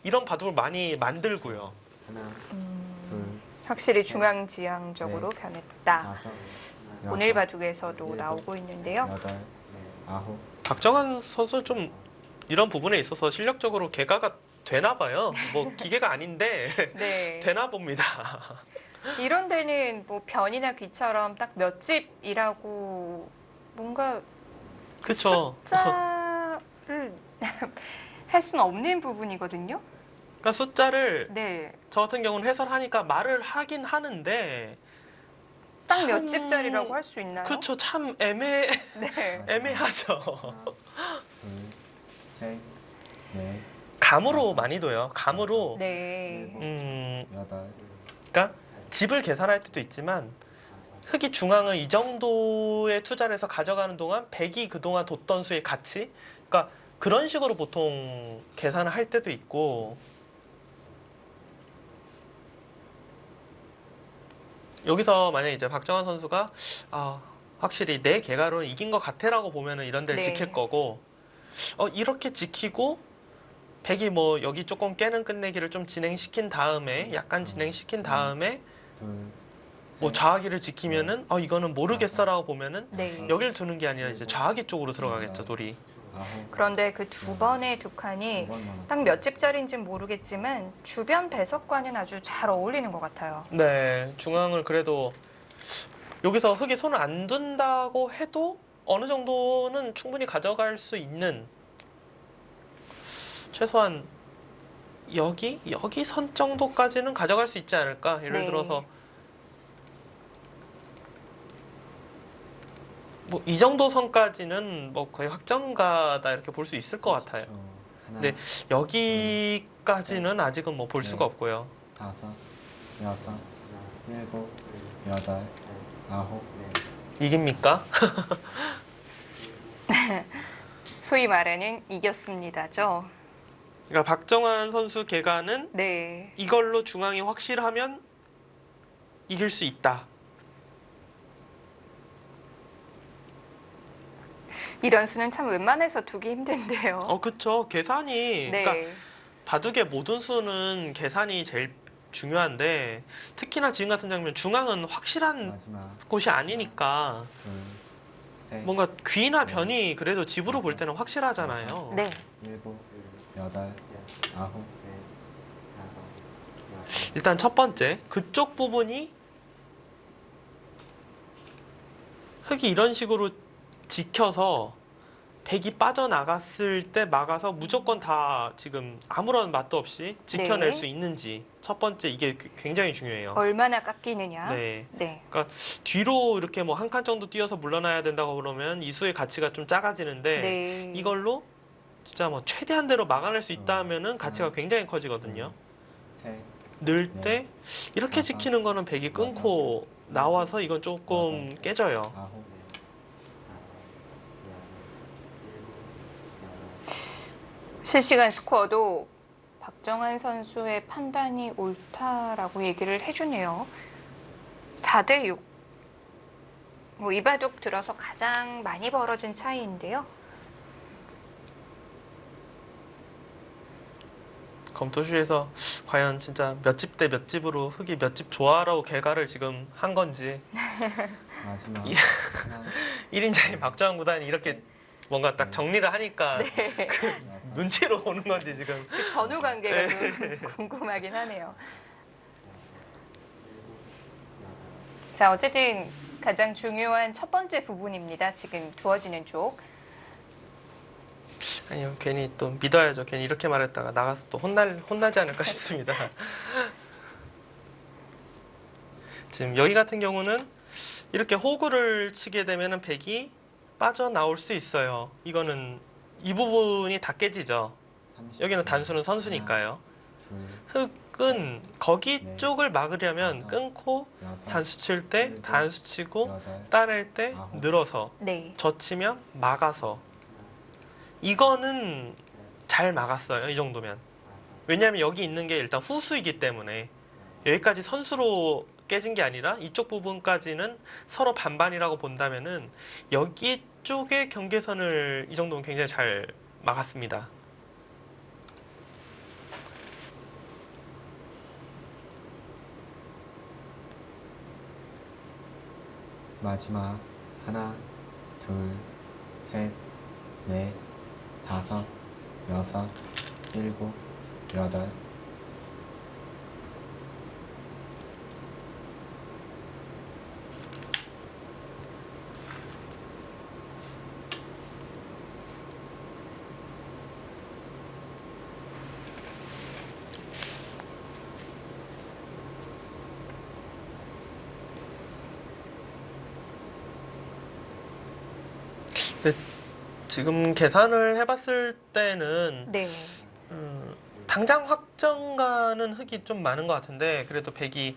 이런 바둑을 많이 만들고요. 하나, 음, 둘, 확실히 중앙지향적으로 네. 변했다. 다섯, 오늘 여섯, 바둑에서도 일곱, 나오고 있는데요. 여덟, 아홉, 박정환 선수 좀 이런 부분에 있어서 실력적으로 개가가 되나 봐요. 뭐 기계가 아닌데 네. 되나 봅니다. 이런 데는 뭐 변이나 귀처럼 딱 몇 집이라고 뭔가 그렇죠. 숫자를 할 수는 없는 부분이거든요. 그러니까 숫자를 네. 저 같은 경우는 해설하니까 말을 하긴 하는데 딱 몇 참- 집짜리라고 할 수 있나요? 그렇죠. 참 네. 애매하죠. 하나, 둘, 셋, 넷, 감으로 많이 둬요. 감으로. 네. 여덟, 그러니까 집을 계산할 때도 있지만 흙이 중앙을 이 정도의 투자를 해서 가져가는 동안 백이 그동안 뒀던 수의 가치, 그러니까 그런 식으로 보통 계산을 할 때도 있고, 여기서 만약에 이제 박정환 선수가 확실히 내 개가로는 이긴 것 같아라고 보면은 이런 데를 네. 지킬 거고, 이렇게 지키고 백이 뭐 여기 조금 깨는 끝내기를 좀 진행시킨 다음에 약간 진행시킨 다음에 둘, 셋, 뭐 좌하기를 지키면은 이거는 모르겠어라고 보면은 네. 여길 두는 게 아니라 이제 좌하기 쪽으로 들어가겠죠, 돌이. 아홉, 그런데 그 두 번의 두 칸이 두번 남았어요. 딱 몇 집짜리인지는 모르겠지만 주변 배석과는 아주 잘 어울리는 것 같아요. 네, 중앙을 그래도 여기서 흙이 손을 안 둔다고 해도 어느 정도는 충분히 가져갈 수 있는, 최소한 여기 선 정도까지는 가져갈 수 있지 않을까. 예를 네. 들어서 뭐 이 정도 선까지는 뭐 거의 확정가다 이렇게 볼 수 있을 것 같아요. 하나, 네. 여기까지는 아직은 뭐 볼 네. 수가 없고요. 다섯, 여섯, 일곱, 여덟, 아홉, 이깁니까? 소위 말하는 이겼습니다죠. 그러니까 박정환 선수 개가는 네. 이걸로 중앙이 확실하면 이길 수 있다. 이런 수는 참 웬만해서 두기 힘든데요. 그쵸. 계산이, 네. 그러니까 바둑의 모든 수는 계산이 제일 중요한데, 특히나 지금 같은 장면 중앙은 확실한 마지막, 곳이 아니니까 둘, 셋, 뭔가 귀나 변이 그래도 집으로 볼 때는 확실하잖아요. 네. 일곱, 여덟, 아홉, 일단 첫 번째, 그쪽 부분이 흙이 이런 식으로 지켜서 백이 빠져나갔을 때 막아서 무조건 다 지금 아무런 맛도 없이 지켜낼 네. 수 있는지, 첫 번째 이게 굉장히 중요해요. 얼마나 깎이느냐. 네. 네. 뒤로 이렇게 뭐 한 칸 정도 뛰어서 물러나야 된다고 그러면 이 수의 가치가 좀 작아지는데 네. 이걸로 진짜 뭐 최대한대로 막아낼 수 있다 하면은 가치가 굉장히 커지거든요. 셋, 늘 때 이렇게 다섯, 지키는 거는 백이 끊고 나와서 이건 조금 깨져요. 아홉, 실시간 스코어도 박정환 선수의 판단이 옳다라고 얘기를 해주네요. 4대 6. 뭐 이 바둑 들어서 가장 많이 벌어진 차이인데요. 검토실에서 과연 진짜 몇 집 대 몇 집으로 흙이 몇 집 좋아라고 개가를 지금 한 건지, 마지막, 예. 하나, 1인자인 박정환 구단이 이렇게 뭔가 딱 정리를 하니까 여섯, 눈치로 오는 건지 지금. 그 전후 관계가 좀 궁금하긴 하네요. 자, 어쨌든 가장 중요한 첫 번째 부분입니다. 지금 두어지는 쪽. 아니요, 괜히 또 믿어야죠. 괜히 이렇게 말했다가 나가서 또 혼나지 않을까 싶습니다. 지금 여기 같은 경우는 이렇게 호구를 치게 되면은 백이 빠져나올 수 있어요. 이거는 이 부분이 다 깨지죠. 30초. 여기는 단수는 선수니까요. 둘, 흑은 거기 네. 쪽을 막으려면 다섯, 끊고 여섯, 단수 칠 때 일곱, 단수 치고 여덟, 따낼 때 아홉. 늘어서 네. 젖히면 막아서 이거는 잘 막았어요. 이 정도면. 왜냐하면 여기 있는 게 일단 후수이기 때문에 여기까지 선수로 깨진 게 아니라 이쪽 부분까지는 서로 반반이라고 본다면은 여기 쪽의 경계선을 이 정도면 굉장히 잘 막았습니다. 마지막 하나, 둘, 셋, 넷, 다섯, 여섯, 일곱, 여덟. 근데 지금 계산을 해봤을 때는 네. 당장 확정가는 흑이 좀 많은 것 같은데 그래도 백이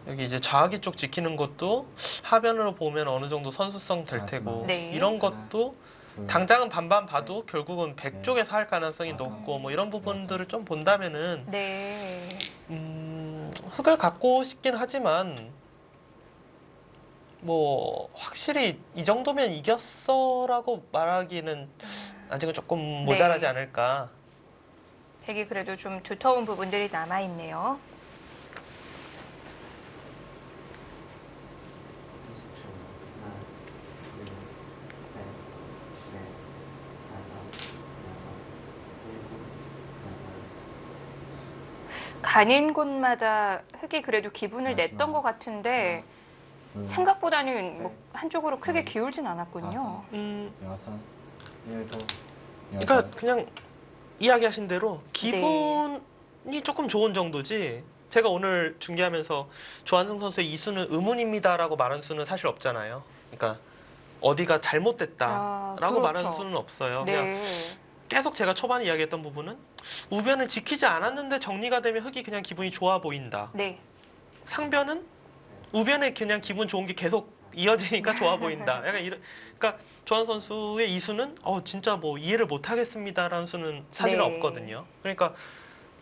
여기 이제 좌악이 쪽 지키는 것도 하변으로 보면 어느 정도 선수성 될 테고 네. 이런 것도 둘, 당장은 반반 봐도 결국은 백 네. 쪽에서 할 가능성이 다섯, 높고 뭐 이런 부분들을 좀 본다면은 네. 흑을 갖고 싶긴 하지만 뭐 확실히 이 정도면 이겼어라고 말하기는 아직은 조금 모자라지 네. 않을까. 백이 그래도 좀 두터운 부분들이 남아 있네요. 30초. 하나, 둘, 셋, 넷, 다섯, 여섯, 일곱, 여덟. 가는 곳마다 흑이 그래도 기분을 마지막. 냈던 것 같은데 둘, 생각보다는 뭐 셋, 한쪽으로 크게 넷, 기울진 않았군요. 다섯. 여섯, 일곱, 여덟. 그러니까 그냥 이야기하신 대로 기분이 조금 좋은 정도지. 제가 오늘 중계하면서 조한승 선수의 이 수는 의문입니다라고 말한 수는 사실 없잖아요. 그러니까 어디가 잘못됐다라고 그렇죠. 말하는 수는 없어요. 그냥 네. 계속 제가 초반에 이야기했던 부분은 우변을 지키지 않았는데 정리가 되면 흑이 그냥 기분이 좋아 보인다. 네. 상변은 우변에 그냥 기분 좋은 게 계속 이어지니까 좋아 보인다. 약간 이런. 그러니까 조한 선수의 이 수는 진짜 뭐 이해를 못 하겠습니다라는 수는 사실은 네. 없거든요. 그러니까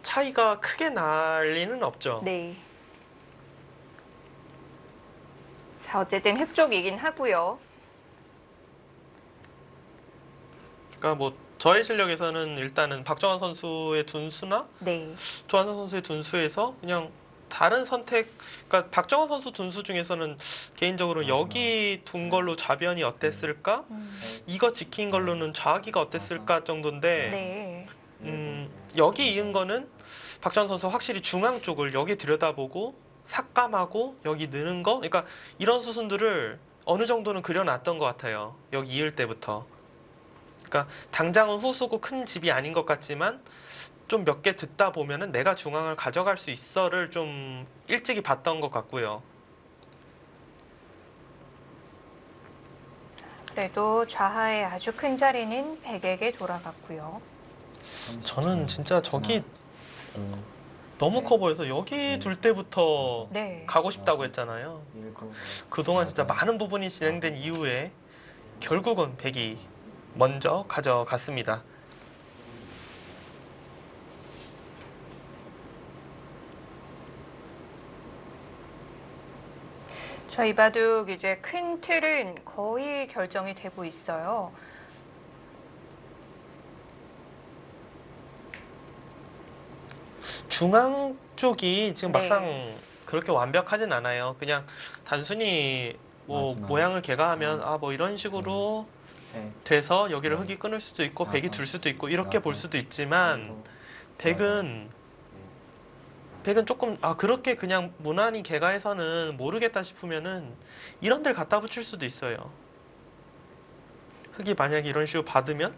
차이가 크게 날 리는 없죠. 네. 자, 어쨌든 흑 쪽이긴 하고요. 그러니까 뭐 저의 실력에서는 일단은 박정환 선수의 둔수나 네. 조한선 선수의 둔수에서 그냥 다른 선택, 그러니까 박정환 선수 둔수 중에서는 개인적으로 마지막. 여기 둔 걸로 좌변이 어땠을까? 셋, 이거 지킨 걸로는 좌기가 어땠을까 정도인데 네. 일곱, 여기 이은 거는 박정환 선수 확실히 중앙 쪽을 여기 들여다보고 삭감하고 여기 느는 거, 그러니까 이런 수순들을 어느 정도는 그려놨던 것 같아요. 여기 이을 때부터. 그러니까 당장은 후수고 큰 집이 아닌 것 같지만 좀 몇 개 듣다 보면은 내가 중앙을 가져갈 수 있어를 좀 일찍이 봤던 것 같고요. 그래도 좌하의 아주 큰 자리는 백에게 돌아갔고요. 30초. 저는 진짜 저기 하나, 둘, 너무 셋, 커 보여서 여기 네. 둘 때부터 네. 가고 싶다고 했잖아요. 일곱, 그동안 진짜 여덟, 많은 부분이 진행된 이후에 결국은 백이 먼저 가져갔습니다. 저희 바둑 이제 큰 틀은 거의 결정이 되고 있어요. 중앙 쪽이 지금 네. 막상 그렇게 완벽하진 않아요. 그냥 단순히 뭐 마지막. 모양을 개가하면 하나, 뭐 이런 식으로 셋, 돼서 여기를 네. 흑이 끊을 수도 있고 백이 다섯, 둘 수도 있고 이렇게 볼 여섯, 수도 있지만 일곱, 백은 조금 그렇게 그냥 무난히 개가해서는 모르겠다 싶으면은 이런 데를 갖다 붙일 수도 있어요. 흑이 만약에 이런 식으로 받으면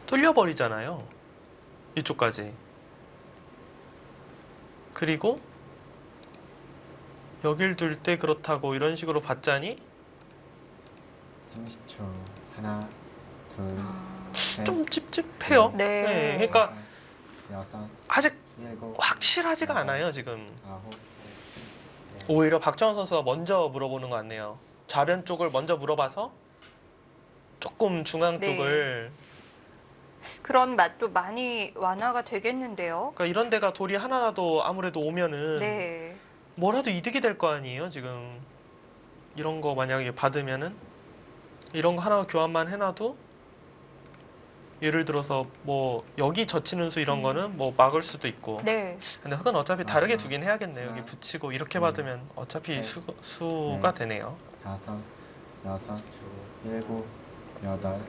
뚫려버리잖아요. 이쪽까지. 그리고 여길 둘 때 그렇다고 이런 식으로 받자니 30초. 하나, 둘, 셋. 좀 찝찝해요. 네. 그러니까 다섯, 여섯, 아직 일곱, 확실하지가 않아요, 지금. 아홉, 오히려 박정원 선수가 먼저 물어보는 것 같네요. 좌변 쪽을 먼저 물어봐서 조금 중앙 네. 쪽을 그런 맛도 많이 완화가 되겠는데요. 그러니까 이런 데가 돌이 하나라도 아무래도 오면은 네. 뭐라도 이득이 될 거 아니에요, 지금. 이런 거 만약에 받으면은 이런 거 하나 교환만 해놔도 예를 들어서 뭐 여기 젖히는 수 이런 거는 뭐 막을 수도 있고. 네. 근데 흙은 어차피 다르게 맞아. 두긴 해야겠네요. 여기 하나, 붙이고 이렇게 둘, 받으면 어차피 셋, 수가 넷. 되네요. 다섯, 여섯, 일곱, 여덟,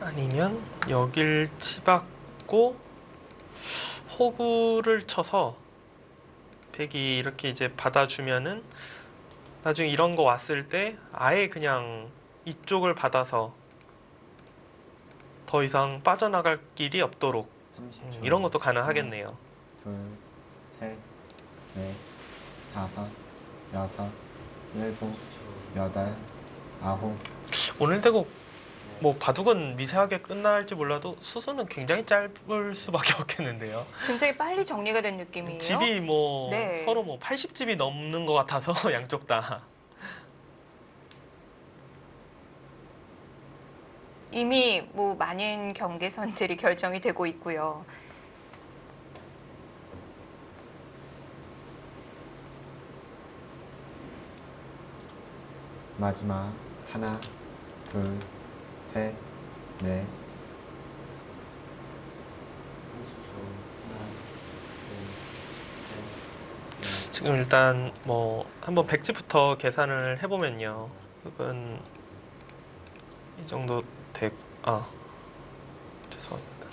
아니면 여길 치받고 호구를 쳐서 백이 이렇게 이제 받아주면은 나중에 이런 거 왔을 때 아예 그냥 이쪽을 받아서 더 이상 빠져나갈 길이 없도록 30초. 이런 것도 가능하겠네요. 둘, 셋, 넷, 다섯, 여섯, 일곱, 여덟, 아홉. 오늘 대국 뭐 바둑은 미세하게 끝날지 몰라도 수수는 굉장히 짧을 수밖에 없겠는데요. 굉장히 빨리 정리가 된 느낌이에요. 집이 뭐 네. 서로 뭐 80집이 넘는 것 같아서 양쪽 다. 이미 뭐 많은 경계선들이 결정이 되고 있고요. 마지막 하나, 둘, 셋, 넷, 지금 일단 뭐 한번 백지부터 계산을 해보면요. 흙은 이 정도 죄송합니다.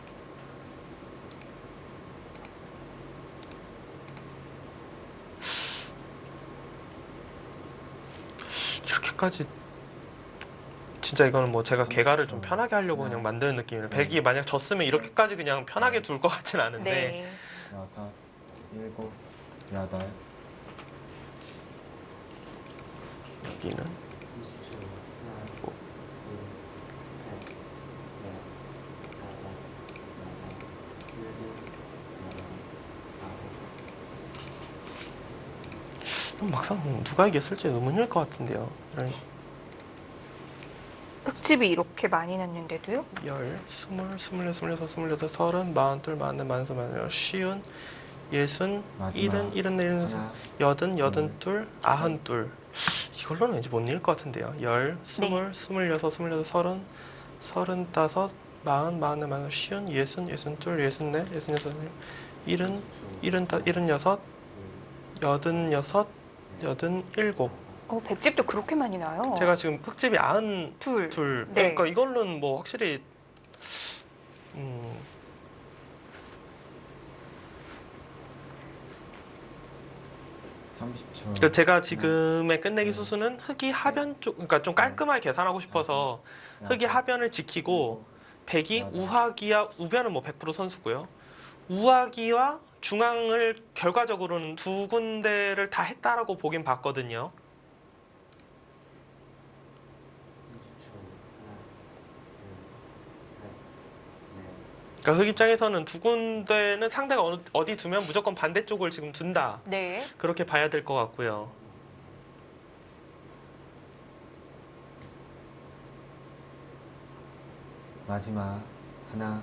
이렇게까지 진짜 이거는 뭐 제가 개가를 좀 편하게 하려고 그냥 만드는 느낌이에요. 백이 만약 졌으면 이렇게까지 그냥 편하게 둘 것 같진 않은데 네. 여섯, 일곱, 여덟, 여기는 막상 누가 이겼을지 의문일 것 같은데요. 이런 흙집이 이렇게 많이 났는데도요? 10, 20, 21, 22, 28, 30, 42, 44, 45, 50, 60, 마지막 70, 71, 하나, 80, 82, 92. 이걸로는 왠지 못 이길 것 같은데요. 10, 20, 26, 28, 30, 35, 40, 41, 50, 60, 62, 64, 66, 70, 76, 87, 백집도 그렇게 많이 나요. 제가 지금 흙집이 92. 둘. 네. 그러니까 이걸로는 뭐 확실히 30초. 그러니까 제가 지금의 끝내기 수수는 흙이 하변 쪽, 그러니까 좀 깔끔하게 계산하고 싶어서 흙이 하변을 지키고 백이 우하기와 우변은 뭐 100% 선수고요. 우하기와 중앙을 결과적으로는 두 군데를 다 했다라고 보긴 봤거든요. 그러니까 흙 입장에서는 두 군데는 상대가 어디 두면 무조건 반대쪽을 지금 둔다. 네. 그렇게 봐야 될 것 같고요. 마지막 하나,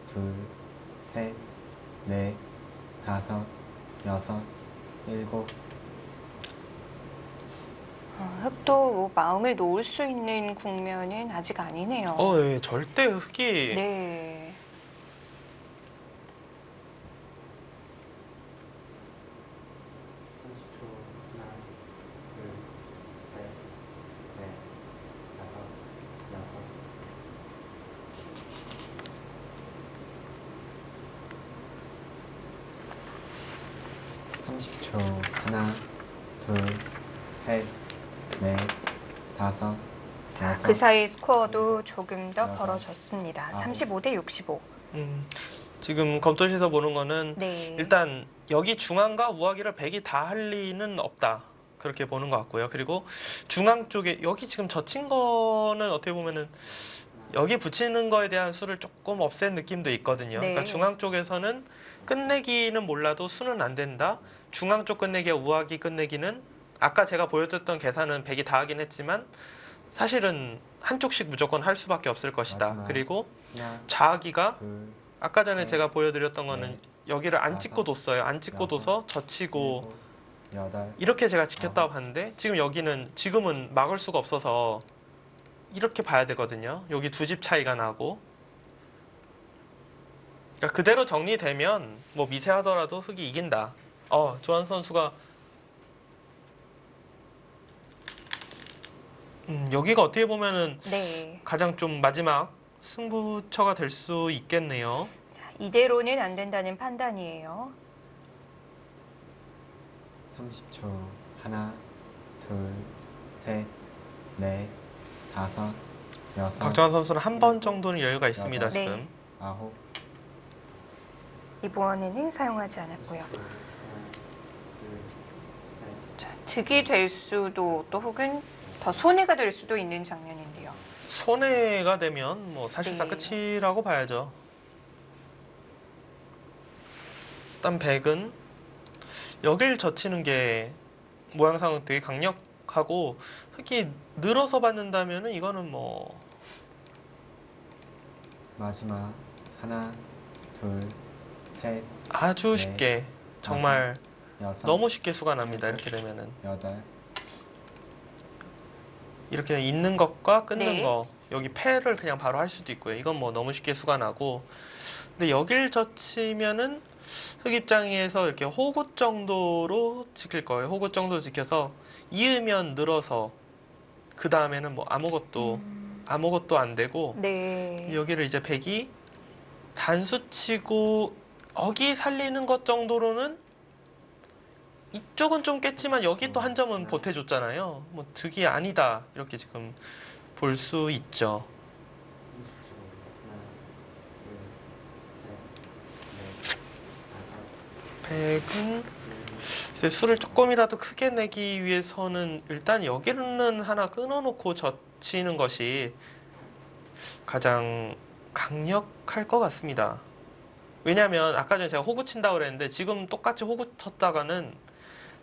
둘, 셋, 넷, 다섯, 여섯, 일곱. 흙도 뭐 마음을 놓을 수 있는 국면은 아직 아니네요. 예, 절대 흙이 네. 삼십 초 하나, 둘, 셋, 넷, 다섯, 여섯, 그 사이 스코어도 조금 더 여덟, 벌어졌습니다. 아홉. 35대 65. 지금 검토실에서 보는 거는 네. 일단 여기 중앙과 우하기를 백이 다 할 리는 없다. 그렇게 보는 것 같고요. 그리고 중앙 쪽에 여기 지금 젖힌 거는 어떻게 보면은 여기 붙이는 거에 대한 수를 조금 없앤 느낌도 있거든요. 네. 그러니까 중앙 쪽에서는 끝내기는 몰라도 수는 안 된다. 중앙 쪽 끝내기와 우하기 끝내기는 아까 제가 보여줬던 계산은 백이 다 하긴 했지만 사실은 한쪽씩 무조건 할 수밖에 없을 것이다. 마지막. 그리고 하나, 좌하기가 둘, 아까 전에 셋, 제가 보여드렸던 거는 넷, 여기를 안 다섯, 찍고 뒀어요. 안 찍고 여섯, 둬서 젖히고 일곱, 여덟, 이렇게 제가 지켰다고 아홉. 봤는데 지금 여기는 지금은 막을 수가 없어서 이렇게 봐야 되거든요. 여기 두 집 차이가 나고 그러니까 그대로 정리되면 뭐 미세하더라도 흑이 이긴다. 조한 선수가 여기가 어떻게 보면은 네. 가장 좀 마지막 승부처가 될 수 있겠네요. 이대로는 안 된다는 판단이에요. 30초. 하나, 둘, 셋, 넷, 다섯, 여섯, 박정환 선수는 한 번 정도는 여유가 있습니다. 여덟. 지금. 네. 아홉, 이번에는 사용하지 않았고요. 하나, 둘, 셋, 자, 득이 될 수도 또 혹은 더 손해가 될 수도 있는 장면인데요. 손해가 되면 뭐 사실상 네. 끝이라고 봐야죠. 일단 백은 여길 젖히는 게 모양상은 되게 강력하고 흑이 늘어서 받는다면은 이거는 뭐 마지막. 하나, 둘, 셋, 아주 네. 쉽게 정말 여섯, 너무 쉽게 수가 납니다. 이렇게 되면은 여덟, 이렇게 있는 것과 끊는 네. 거 여기 패를 그냥 바로 할 수도 있고요. 이건 뭐 너무 쉽게 수가 나고 근데 여길 젖히면은 흑 입장에서 이렇게 호구 정도로 지킬 거예요. 호구 정도 지켜서 이으면 늘어서 그 다음에는 뭐 아무것도 안 되고 네. 여기를 이제 백이 단수치고 어기 살리는 것 정도로는 이쪽은 좀 깼지만 여기 또 한 점은 보태줬잖아요. 뭐 득이 아니다 이렇게 지금 볼 수 있죠. 30초. 하나, 둘, 셋, 넷, 다섯, 백은 이제 수를 조금이라도 크게 내기 위해서는 일단 여기는 하나 끊어놓고 젖히는 것이 가장 강력할 것 같습니다. 왜냐하면 아까 전에 제가 호구 친다고 그랬는데 지금 똑같이 호구 쳤다가는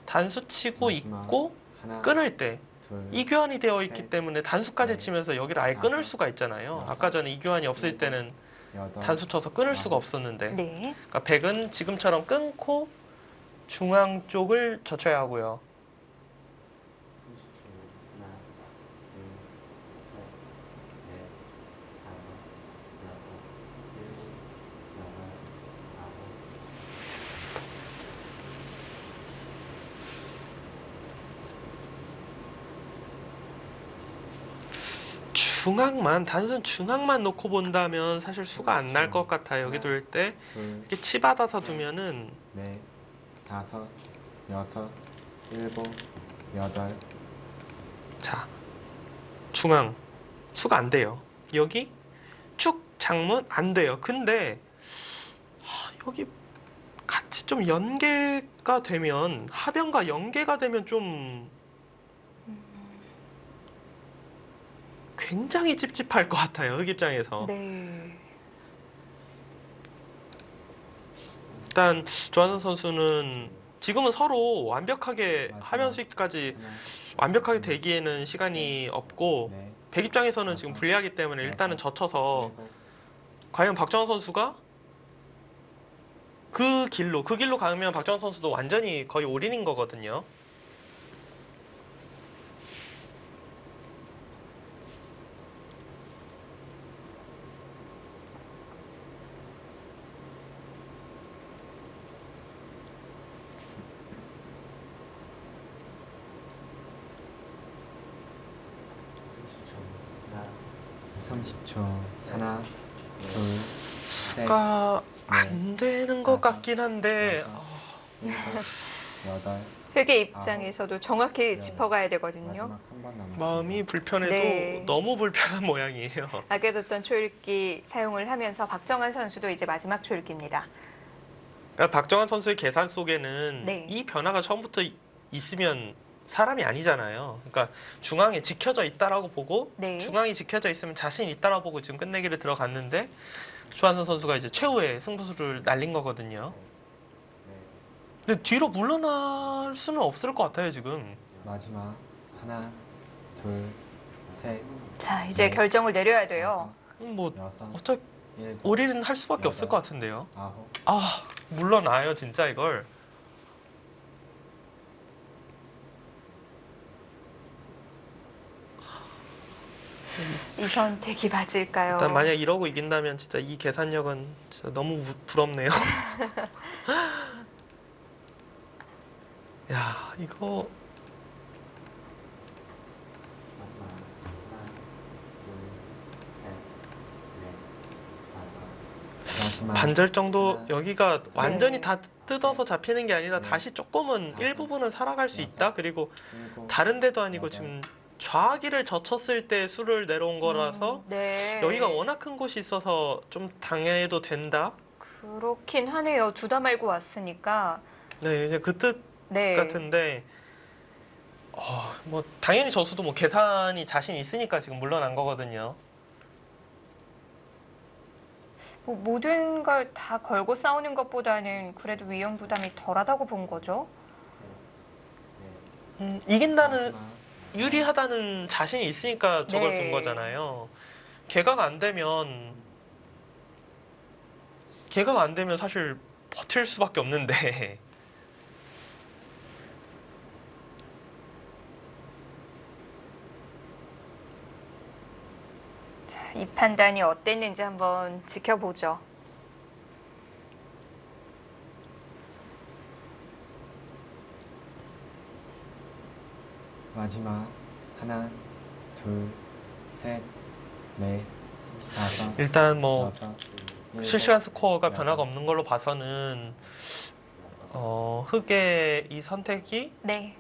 단수 치고 마지막. 있고 하나, 끊을 때 둘, 이교환이 되어 있기 셋, 때문에 단수까지 넷, 치면서 여기를 아예 끊을 다섯, 수가 있잖아요. 여섯, 아까 전에 이교환이 없을 일곱, 때는 여덟, 단수 쳐서 끊을 수가 아홉. 없었는데 네. 그러니까 백은 지금처럼 끊고 중앙 쪽을 젖혀야 하고요. 30초. 하나, 둘, 셋, 넷, 다섯, 여섯, 일곱, 여덟, 아홉. 단순 중앙만 놓고 본다면 사실 수가 안 날 것 같아요. 여기 둘 때 둘, 이렇게 치받아서 두면은 넷, 다섯, 여섯, 일곱, 여덟, 자 중앙 수가 안 돼요. 여기 쭉 장문 안 돼요. 근데 여기 같이 좀 연계가 되면 하변과 연계가 되면 좀 굉장히 찝찝할 것 같아요. 흑 입장에서. 네. 일단 조한선 선수는 지금은 서로 완벽하게 마지막. 하변 수익까지 하나, 완벽하게 되기에는 시간이 없고 넷, 백 입장에서는 지금 다섯, 불리하기 때문에 일단은 젖혀서 일곱, 과연 박정환 선수가 그 길로 가면 박정환 선수도 완전히 거의 올인인 거거든요. 하나, 30초. 하나, 둘, 셋, 수가 안 되는 것 다섯, 같긴 한데 여섯, 일곱, 여덟, 흑의 입장에서도 정확히 짚어가야 되거든요. 마지막 한 번 남았습니다. 마음이 불편해도 네. 너무 불편한 모양이에요. 아껴뒀던 초읽기 사용을 하면서 박정환 선수도 이제 마지막 초읽기입니다. 그러니까 박정환 선수의 계산 속에는 네. 이 변화가 처음부터 있으면 사람이 아니잖아요. 그러니까 중앙에 지켜져 있다라고 보고 네. 중앙이 지켜져 있으면 자신 있다라고 보고 지금 끝내기를 들어갔는데 조한선 선수가 이제 최후의 승부수를 날린 거거든요. 근데 뒤로 물러날 수는 없을 것 같아요 지금. 마지막 하나, 둘, 셋, 자, 이제 네. 결정을 내려야 돼요. 뭐 여섯, 어차피 일곱, 올인은 할 수밖에 여덟. 없을 것 같은데요. 아홉, 아 물러나요 진짜 이걸. 이 선택이 맞을까요? 일단 만약 이러고 이긴다면 진짜 이 계산력은 진짜 너무 부럽네요. 야 이거 마지막 하나, 둘, 셋, 넷, 다섯, 마지막 반절 정도 하나, 여기가 완전히 네. 다 뜯어서 잡히는 게 아니라 네. 다시 조금은 다섯, 일부분은 살아갈 수 있다. 여섯, 그리고 일곱, 다른 데도 아니고 여덟, 지금 좌기를 젖혔을 때 수를 내려온 거라서 네. 여기가 워낙 큰 곳이 있어서 좀 당해도 된다. 그렇긴 하네요. 두다 말고 왔으니까. 네 이제 그 뜻 네. 같은데 뭐 당연히 저수도 뭐 계산이 자신 있으니까 지금 물러난 거거든요. 뭐 모든 걸 다 걸고 싸우는 것보다는 그래도 위험 부담이 덜하다고 본 거죠. 이긴다는 마지막 유리하다는 자신이 있으니까 저걸 네. 둔 거잖아요. 개각 안 되면 사실 버틸 수밖에 없는데 이 판단이 어땠는지 한번 지켜보죠. 마지막 하나, 둘, 셋, 넷, 다섯, 일단 뭐 여섯, 일곱, 실시간 스코어가 여덟, 변화가 없는 걸로 봐서는 흑의 이 선택이 네.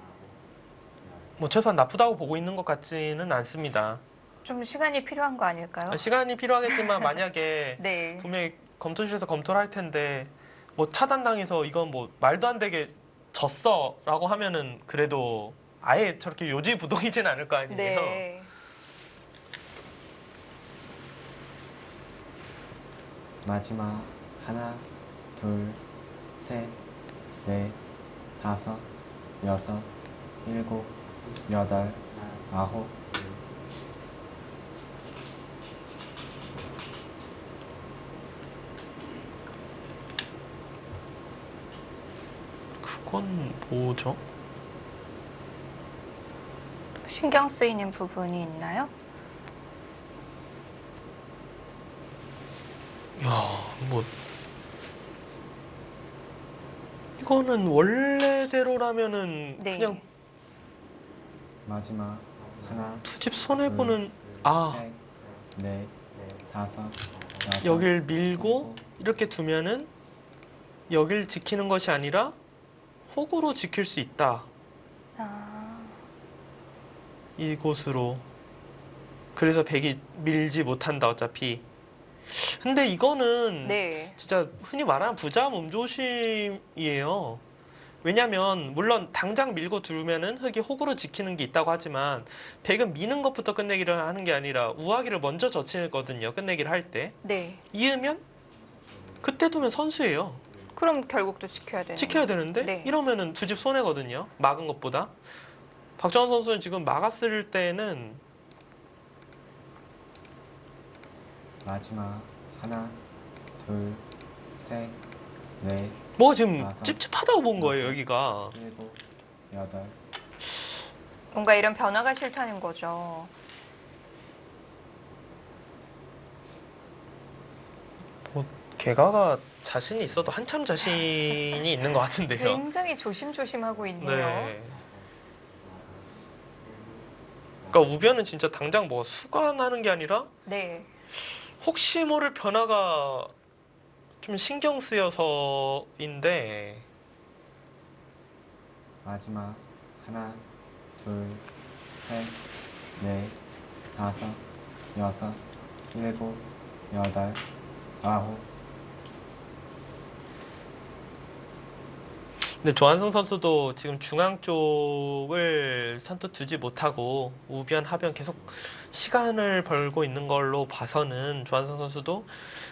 뭐 최소한 나쁘다고 보고 있는 것 같지는 않습니다. 좀 시간이 필요한 거 아닐까요? 시간이 필요하겠지만 만약에 네. 분명히 검토실에서 검토를 할 텐데 뭐 차단당해서 이건 뭐 말도 안 되게 졌어라고 하면은 그래도 아예 저렇게 요지부동이진 않을 거 아니에요. 네. 마지막 하나, 둘, 셋, 넷, 다섯, 여섯, 일곱, 여덟, 아홉, 그건 뭐죠? 신경 쓰이는 부분이 있나요? 야, 뭐 이거는 원래대로라면은 네. 그냥 마지막 하나, 투집 손해 보는 셋, 넷, 다섯, 여섯, 여길 밀고 일곱, 이렇게 두면은 여길 지키는 것이 아니라 호구로 지킬 수 있다. 아, 이곳으로. 그래서 백이 밀지 못한다 어차피. 근데 이거는 네. 진짜 흔히 말하는 부자 몸조심이에요. 왜냐면 물론 당장 밀고 두면은 흑이 호구로 지키는 게 있다고 하지만 백은 미는 것부터 끝내기를 하는 게 아니라 우아기를 먼저 젖히거든요. 끝내기를 할 때. 네. 이으면 그때 두면 선수예요. 그럼 결국 또 지켜야 되는 지켜야 되는데 네. 이러면은 두 집 손해거든요. 막은 것보다. 박정환 선수는 지금 막았을 때는 마지막 하나, 둘, 셋, 넷, 뭐 지금 다섯, 찝찝하다고 본 거예요 여섯. 여기가. 일곱, 여덟, 뭔가 이런 변화가 싫다는 거죠. 개가가 자신이 있어도 한참 자신이 있는 것 같은데요. 굉장히 조심조심하고 있네요. 네. 그러니까 우변은 진짜 당장 뭐 수관하는 게 아니라 네. 혹시 모를 변화가 좀 신경 쓰여서인데 마지막 하나, 둘, 셋, 넷, 다섯, 여섯, 일곱, 여덟, 아홉. 근데 조한승 선수도 지금 중앙 쪽을 선뜻 두지 못하고 우변, 하변 계속 시간을 벌고 있는 걸로 봐서는 조한승 선수도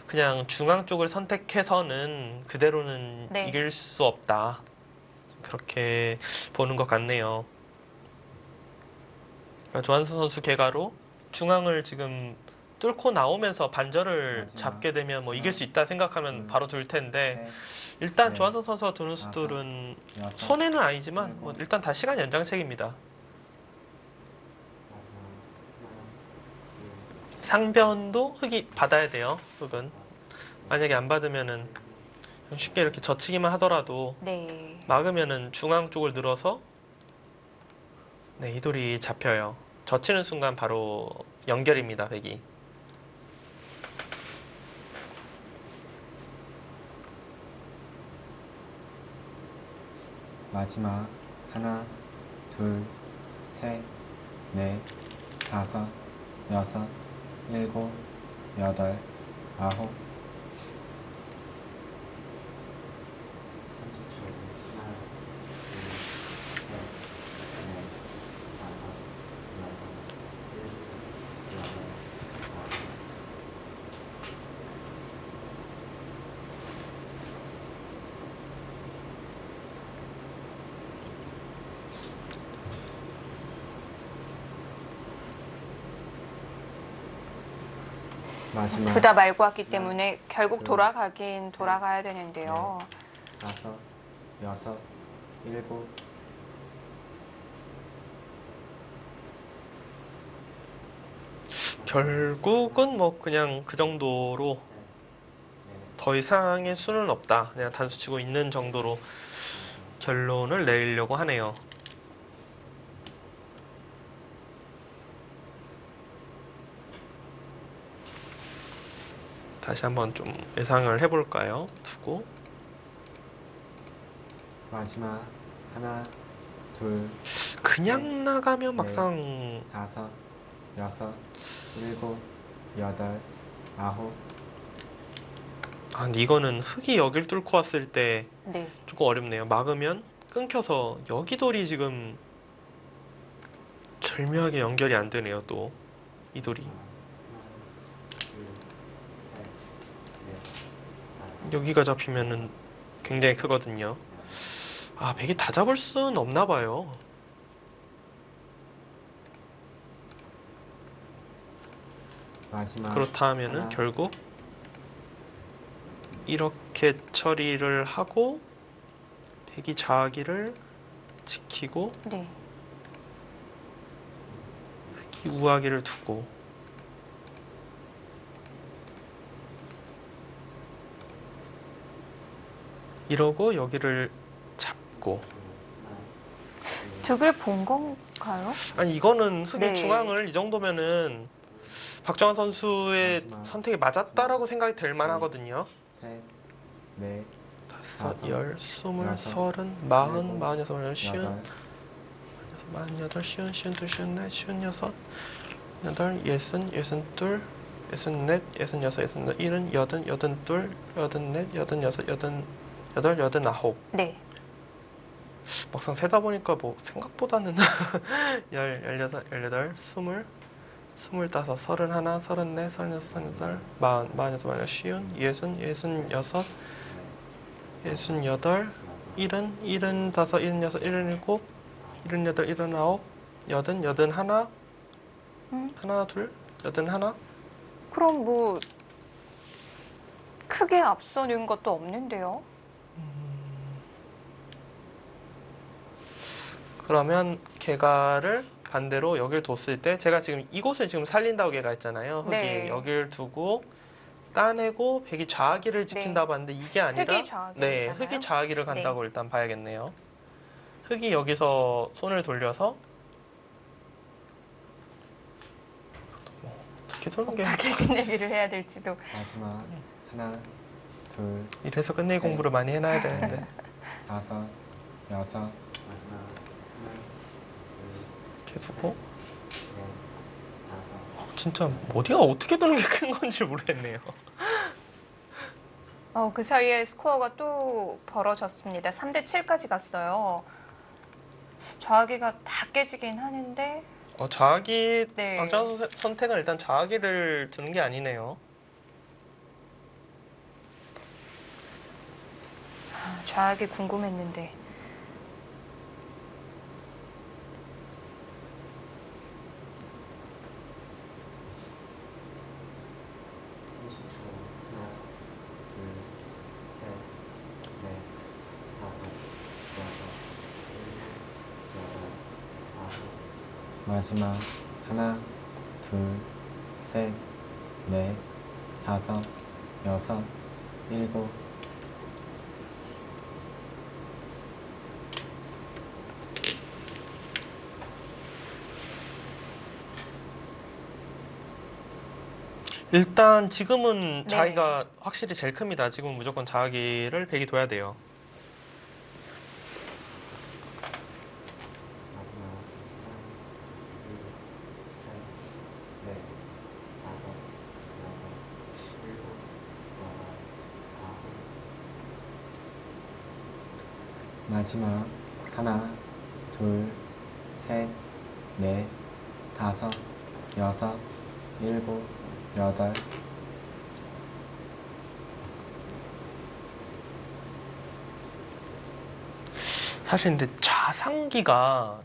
그냥 중앙 쪽을 선택해서는 그대로는 네. 이길 수 없다. 그렇게 보는 것 같네요. 그러니까 조한승 선수 개가로 중앙을 지금 뚫고 나오면서 반절을 마지막 잡게 되면 뭐 이길 하나, 수 있다 생각하면 둘, 바로 둘 텐데 셋, 일단 넷, 조한승 선수가 두는 다섯, 수들은 여섯, 손해는 아니지만 일곱, 뭐 일단 다 시간 연장책입니다. 상변도 흙이 받아야 돼요. 흙은 만약에 안 받으면은 쉽게 이렇게 젖히기만 하더라도 네. 막으면은 중앙 쪽을 늘어서 네, 이 돌이 잡혀요. 젖히는 순간 바로 연결입니다. 백이. 마지막 하나, 둘, 셋, 넷, 다섯, 여섯, 일곱, 여덟, 아홉. 30초. 하나, 둘, 셋, 넷, 다섯, 여섯, 일곱, 여덟, 아홉. 마지막 둘 다 말고 왔기 때문에 하나, 결국 둘, 돌아가긴 셋, 돌아가야 되는데요. 다섯, 여섯, 일곱. 결국은 뭐 그냥 그 정도로 더 이상의 수는 없다. 그냥 단수 치고 있는 정도로 결론을 내리려고 하네요. 다시 한번 좀 예상을 해볼까요? 두고 마지막 하나, 둘, 그냥 나가면 네. 막상 다섯, 여섯, 일곱, 여덟, 아홉. 아, 근데 이거는 흙이 여길 뚫고 왔을 때 네. 조금 어렵네요. 막으면 끊겨서 여기 돌이 지금 절묘하게 연결이 안 되네요. 또 이 돌이 여기가 잡히면은 굉장히 크거든요. 아, 백이 다 잡을 수는 없나 봐요. 마지막 그렇다 하면은 하나. 결국 이렇게 처리를 하고 백이 자기를 지키고 네. 흑이 우아기를 두고 이러고 여기를 잡고 득을 본 건가요? 아니 이거는 흑이 네. 중앙을 이 정도면은 박정환 선수의 마지막. 선택이 맞았다라고 생각이 될 만하거든요. 셋, 넷, 다섯, 다섯, 열, 스물, 여섯, 서른, 마흔, 일곱, 마흔여섯, 마흔여덟, 쉬운, 여덟, 마흔여덟, 쉬운, 쉬운둘, 쉬운넷, 쉬운여섯, 여덟, 예순, 예순둘, 예순넷, 예순여섯, 예순여덟, 일흔, 여든, 여든둘, 여든넷, 여든여섯, 여든여덟, 여든아홉. 네. 막상 세다 보니까 뭐 생각보다는 열여덟, 열여덟, 스물, 스물다섯, 서른하나, 서른넷, 서른여섯, 서른여덟, 마흔, 마흔여섯, 마흔여덟, 쉬운, 예순, 예순여섯, 예순여덟, 일흔, 일흔다섯, 일흔여섯, 일흔일곱, 일흔여덟, 일흔아홉, 여든, 여든하나, 하나, 둘, 여든하나. 그럼 뭐 크게 앞서는 것도 없는데요. 그러면 개가를 반대로 여길 뒀을 때 제가 지금 이곳을 지금 살린다고 개가 했잖아요. 흙이 네. 여길 두고 따내고 백이 좌기를 지킨다고 하는데 이게 아니라 흙이 좌기를 네, 가나요? 흙이 좌기를 간다고 일단 봐야겠네요. 흙이 여기서 손을 돌려서 뭐 어떻게 도는 게 어떻게 끝내기를 해야 될지도. 마지막 하나, 둘, 이래서 끝내기 공부를 많이 해놔야 되는데 다섯, 여섯, 마지막 하나, 둘, 계속 넷, 다섯. 진짜 어디가 어떻게 도는 게 큰 건지 모르겠네요. 그 사이에 스코어가 또 벌어졌습니다. 3대 7까지 갔어요. 좌기가 다 깨지긴 하는데 자기 네. 박정환 선택은 일단 자기를 두는 게 아니네요. 좌기 궁금했는데. 하나, 둘, 셋, 넷, 다섯, 여섯, 일곱, 여덟, 아홉. 마지막 하나, 둘, 셋, 넷, 다섯, 여섯, 일곱. 일단 지금은 네. 자기가 확실히 제일 큽니다. 지금은 무조건 자기를 100이 둬야 돼요. 마지막 하나, 둘, 셋, 넷, 다섯, 여섯, 일곱, 여덟, 아홉. 마지막 하나, 둘, 셋, 넷, 다섯, 여섯, 일곱, 여덟. 사실 근데 좌상기가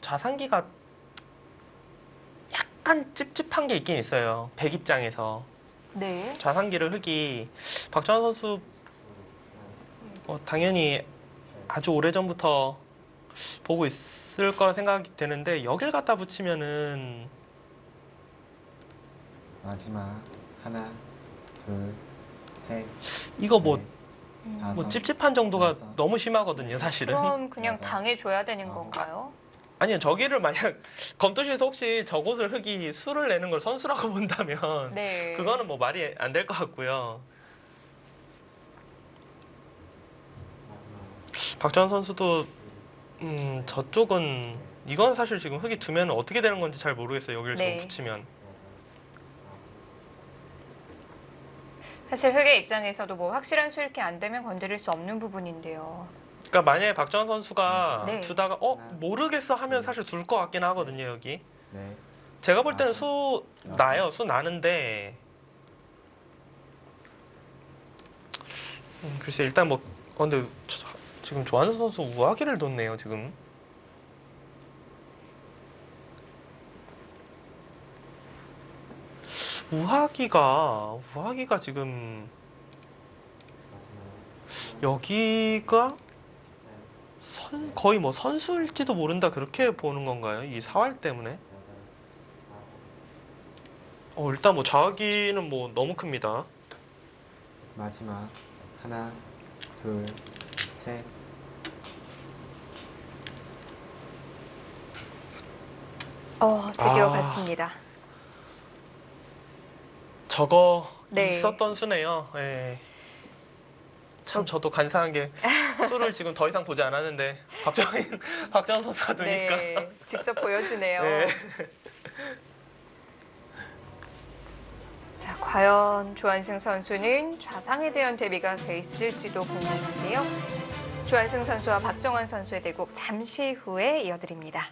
약간 찝찝한 게 있긴 있어요. 100 입장에서. 네. 좌상기를 흑이 박정환 선수 당연히 아주 오래전부터 보고 있을 거라 생각이 되는데 여길 갖다 붙이면은 마지막 하나, 둘, 셋, 이거 뭐 넷, 다섯. 찝찝한 정도가 여섯. 너무 심하거든요, 사실은. 그럼 그냥 여덟, 당해줘야 되는 아홉. 건가요? 아니요, 저기를 만약 검토실에서 혹시 저곳을 흑이 수를 내는 걸 선수라고 본다면 네. 그거는 뭐 말이 안 될 것 같고요. 마지막 박정환 선수도 저쪽은 이건 사실 지금 흑이 두면 어떻게 되는 건지 잘 모르겠어요. 여기를 네. 지금 붙이면. 사실 흑의 입장에서도 뭐 확실한 수익이 안 되면 건드릴 수 없는 부분인데요. 그러니까 만약에 박정환 선수가 네. 두다가 모르겠어 하면 사실 둘 것 같긴 하거든요, 여기. 넷, 제가 볼 때는 다섯, 수 여섯. 나요. 수 나는데 글쎄 일단 뭐 근데 지금 조한수 선수 우아기를 뒀네요, 지금. 우아기가 지금 마지막 여기가 셋, 거의 뭐 선수일지도 모른다 그렇게 보는 건가요? 이 사활 때문에? 여덟, 아홉. 일단 뭐 자기는 뭐 너무 큽니다. 마지막 하나, 둘, 셋. 드디어 갔습니다. 저거 네. 있었던 수네요. 예. 참 저도 간사한 게 수를 지금 더 이상 보지 않았는데 박정환 선수가 두니까. 네, 직접 보여주네요. 네. 자, 과연 조한승 선수는 좌상에 대한 대비가 돼 있을지도 궁금한데요. 조한승 선수와 박정환 선수의 대국 잠시 후에 이어드립니다.